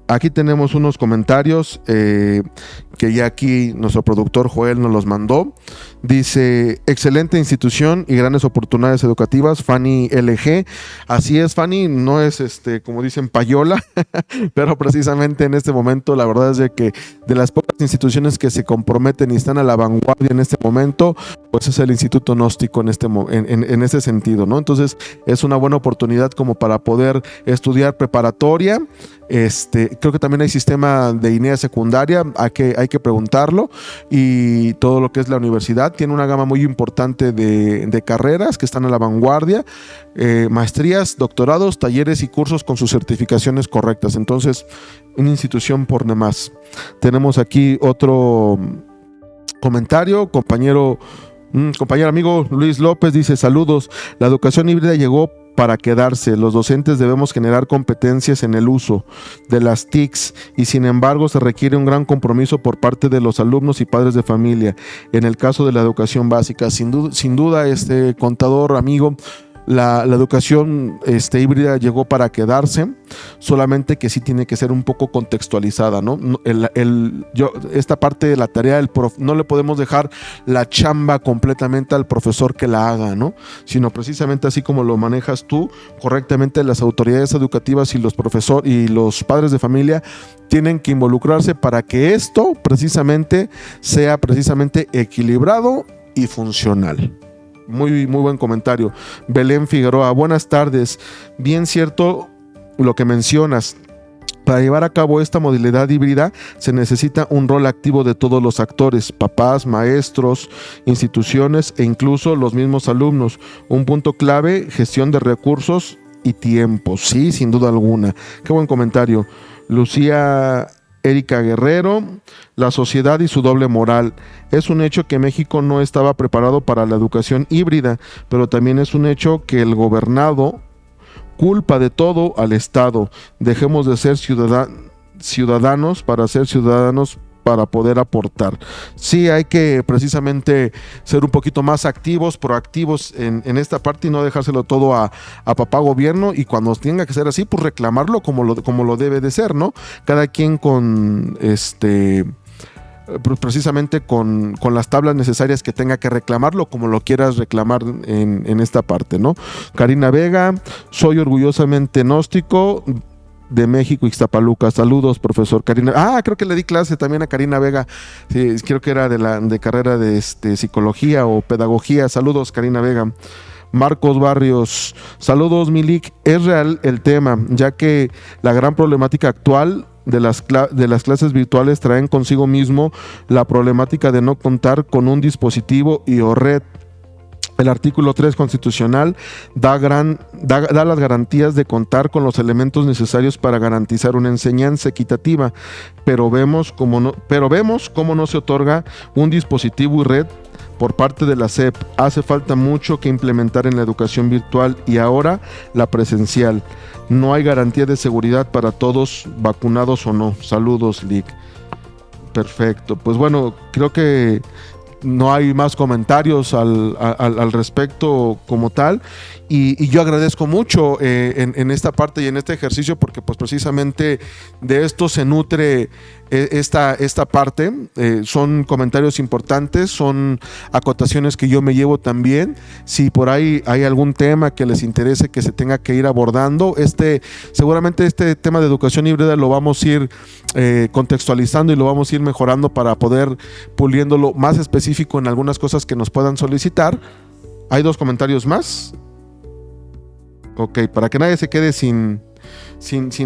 Aquí tenemos unos comentarios que ya aquí nuestro productor Joel nos los mandó. Dice, excelente institución y grandes oportunidades educativas, Fanny LG. Así es, Fanny, no es como dicen payola, pero precisamente en este momento la verdad es de que de las pocas instituciones que se comprometen y están a la vanguardia en este momento, pues es el Instituto Gnóstico en este sentido, ¿no? Entonces es una buena oportunidad como para poder estudiar preparatoria. Creo que también hay sistema de INEA secundaria, hay que preguntarlo, y todo lo que es la universidad tiene una gama muy importante de carreras que están a la vanguardia, maestrías, doctorados, talleres y cursos con sus certificaciones correctas. Entonces, una institución por demás. Tenemos aquí otro comentario, compañero amigo Luis López dice, saludos, la educación híbrida llegó para quedarse. Los docentes debemos generar competencias en el uso de las TICs y sin embargo se requiere un gran compromiso por parte de los alumnos y padres de familia. En el caso de la educación básica, sin duda, contador amigo, la educación híbrida llegó para quedarse, solamente que sí tiene que ser un poco contextualizada, ¿no? Esta parte de la tarea del no le podemos dejar la chamba completamente al profesor que la haga, ¿no? Sino precisamente así como lo manejas tú, correctamente las autoridades educativas y los profesores y los padres de familia tienen que involucrarse para que esto precisamente sea equilibrado y funcional. Muy, muy buen comentario. Belén Figueroa, buenas tardes. Bien cierto lo que mencionas. Para llevar a cabo esta modalidad híbrida se necesita un rol activo de todos los actores, papás, maestros, instituciones e incluso los mismos alumnos. Un punto clave, gestión de recursos y tiempo. Sí, sin duda alguna. Qué buen comentario. Lucía Erika Guerrero, la sociedad y su doble moral. Es un hecho que México no estaba preparado para la educación híbrida, pero también es un hecho que el gobernado culpa de todo al Estado. Dejemos de ser ciudadanos para ser ciudadanos para poder aportar. Sí, hay que precisamente ser un poquito más activos, proactivos en esta parte y no dejárselo todo a papá gobierno, y cuando tenga que ser así, pues reclamarlo como lo debe de ser, ¿no? Cada quien con precisamente con las tablas necesarias que tenga que reclamarlo como lo quieras reclamar en esta parte, ¿no? Karina Vega, soy orgullosamente gnóstico de México, Ixtapaluca. Saludos, profesor Karina. Creo que le di clase también a Karina Vega. Sí, creo que era de carrera de psicología o pedagogía. Saludos, Karina Vega. Marcos Barrios. Saludos, Milik. Es real el tema, ya que la gran problemática actual de las clases virtuales traen consigo mismo la problemática de no contar con un dispositivo y o red. El artículo 3 constitucional da las garantías de contar con los elementos necesarios para garantizar una enseñanza equitativa, pero vemos cómo no se otorga un dispositivo y red por parte de la SEP. Hace falta mucho que implementar en la educación virtual y ahora la presencial. No hay garantía de seguridad para todos, vacunados o no. Saludos, Lick. Perfecto. Pues bueno, creo que no hay más comentarios al respecto como tal, y yo agradezco mucho en esta parte y en este ejercicio, porque pues precisamente de esto se nutre esta parte. Son comentarios importantes, son acotaciones que yo me llevo también. Si por ahí hay algún tema que les interese que se tenga que ir abordando, seguramente este tema de educación híbrida lo vamos a ir contextualizando y lo vamos a ir mejorando para poder puliéndolo más específico en algunas cosas que nos puedan solicitar. Hay 2 comentarios más. Ok, para que nadie se quede sin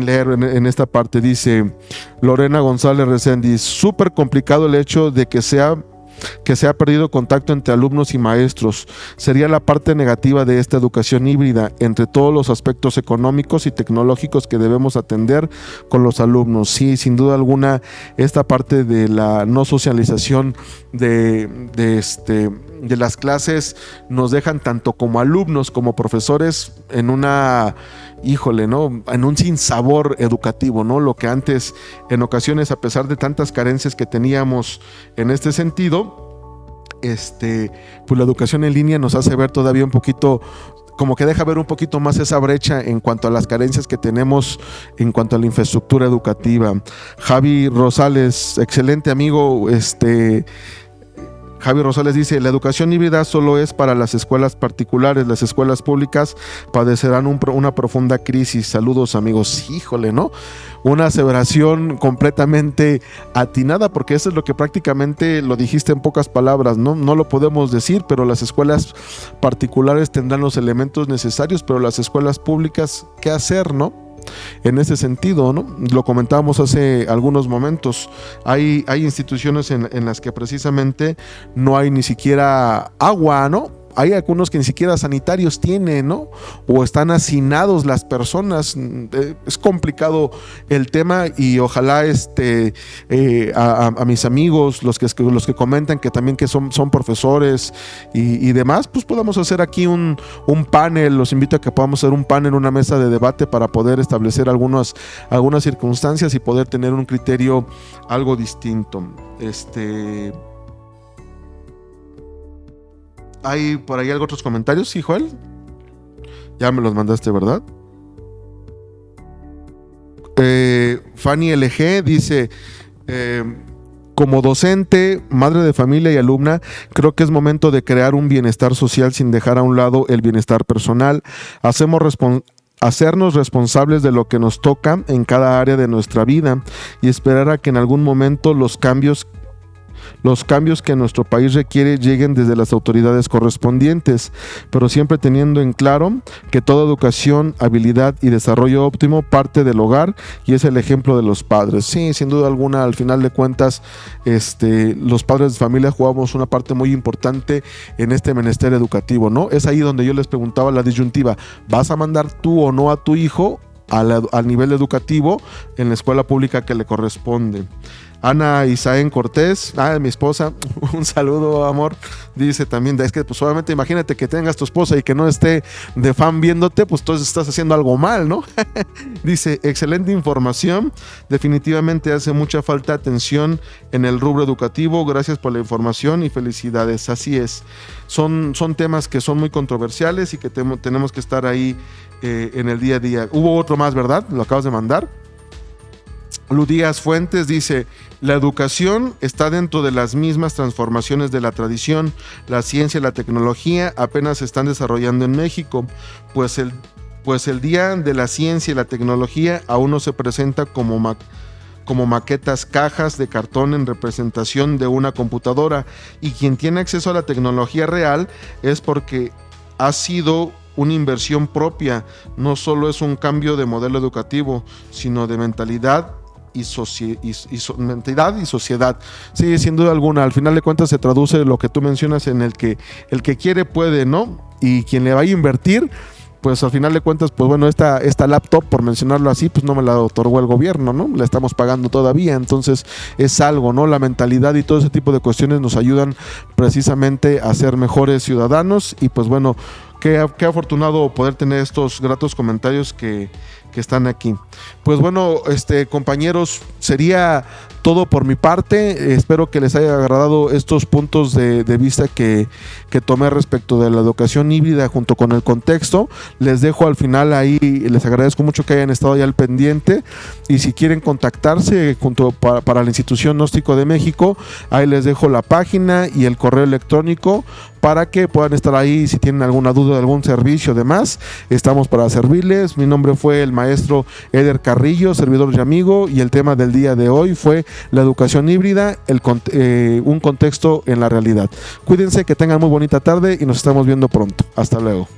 leer en esta parte. Dice Lorena González Reséndiz, súper complicado el hecho de que se ha perdido contacto entre alumnos y maestros. Sería la parte negativa de esta educación híbrida, entre todos los aspectos económicos y tecnológicos que debemos atender con los alumnos. Sí, sin duda alguna, esta parte de la no socialización de las clases nos dejan tanto como alumnos como profesores en una, en un sinsabor educativo, ¿no? Lo que antes, en ocasiones, a pesar de tantas carencias que teníamos en este sentido, pues la educación en línea nos hace ver todavía un poquito como que deja ver un poquito más esa brecha en cuanto a las carencias que tenemos en cuanto a la infraestructura educativa. Javi Rosales, excelente amigo, Javi Rosales dice, la educación híbrida solo es para las escuelas particulares, las escuelas públicas padecerán una profunda crisis. Saludos amigos. Híjole, ¿no? Una aseveración completamente atinada, porque eso es lo que prácticamente lo dijiste en pocas palabras, ¿no? No lo podemos decir, pero las escuelas particulares tendrán los elementos necesarios, pero las escuelas públicas, ¿qué hacer, no? En ese sentido, ¿no? Lo comentábamos hace algunos momentos. Hay instituciones en las que precisamente no hay ni siquiera agua, ¿no? Hay algunos que ni siquiera sanitarios tienen, ¿no? O están hacinados las personas. Es complicado el tema y ojalá a mis amigos, los que comentan que también que son profesores y demás, pues podamos hacer aquí un panel. Los invito a que podamos hacer un panel, una mesa de debate para poder establecer algunas circunstancias y poder tener un criterio algo distinto. ¿Hay por ahí otros comentarios, sí, Joel? Ya me los mandaste, ¿verdad? Fanny LG dice, como docente, madre de familia y alumna, creo que es momento de crear un bienestar social sin dejar a un lado el bienestar personal. Hacernos responsables de lo que nos toca en cada área de nuestra vida y esperar a que en algún momento los cambios que nuestro país requiere lleguen desde las autoridades correspondientes, pero siempre teniendo en claro que toda educación, habilidad y desarrollo óptimo parte del hogar y es el ejemplo de los padres. Sí, sin duda alguna, al final de cuentas, los padres de familia jugamos una parte muy importante en este menester educativo, ¿no? Es ahí donde yo les preguntaba la disyuntiva, ¿vas a mandar tú o no a tu hijo al nivel educativo en la escuela pública que le corresponde? Ana Isaén Cortés, mi esposa, un saludo, amor. Dice también, es que pues obviamente imagínate que tengas tu esposa y que no esté de fan viéndote, pues entonces estás haciendo algo mal, ¿no? Dice, excelente información, definitivamente hace mucha falta atención en el rubro educativo, gracias por la información y felicidades. Así es, son temas que son muy controversiales y que tenemos que estar ahí en el día a día. Hubo otro más, ¿verdad? Lo acabas de mandar. Ludías Fuentes dice, la educación está dentro de las mismas transformaciones de la tradición, la ciencia y la tecnología apenas se están desarrollando en México, pues el Día de la Ciencia y la Tecnología aún no se presenta como maquetas, cajas de cartón en representación de una computadora, y quien tiene acceso a la tecnología real es porque ha sido una inversión propia, no solo es un cambio de modelo educativo, sino de mentalidad y sociedad. Sí, sin duda alguna, al final de cuentas se traduce lo que tú mencionas en el que quiere puede, ¿no? Y quien le vaya a invertir, pues al final de cuentas, pues bueno, esta laptop, por mencionarlo así, pues no me la otorgó el gobierno, ¿no? La estamos pagando todavía, entonces es algo, ¿no? La mentalidad y todo ese tipo de cuestiones nos ayudan precisamente a ser mejores ciudadanos y pues bueno, qué afortunado poder tener estos gratos comentarios que están aquí. Pues bueno, compañeros, sería todo por mi parte. Espero que les haya agradado estos puntos de vista que tomé respecto de la educación híbrida junto con el contexto. Les dejo al final ahí, les agradezco mucho que hayan estado ya al pendiente y si quieren contactarse para la Institución Gnóstico de México, ahí les dejo la página y el correo electrónico para que puedan estar ahí si tienen alguna duda de algún servicio, demás, estamos para servirles. Mi nombre fue el maestro Eder Carrillo, servidor y amigo, y el tema del día de hoy fue la educación híbrida, un contexto en la realidad. Cuídense, que tengan muy bonita tarde y nos estamos viendo pronto. Hasta luego.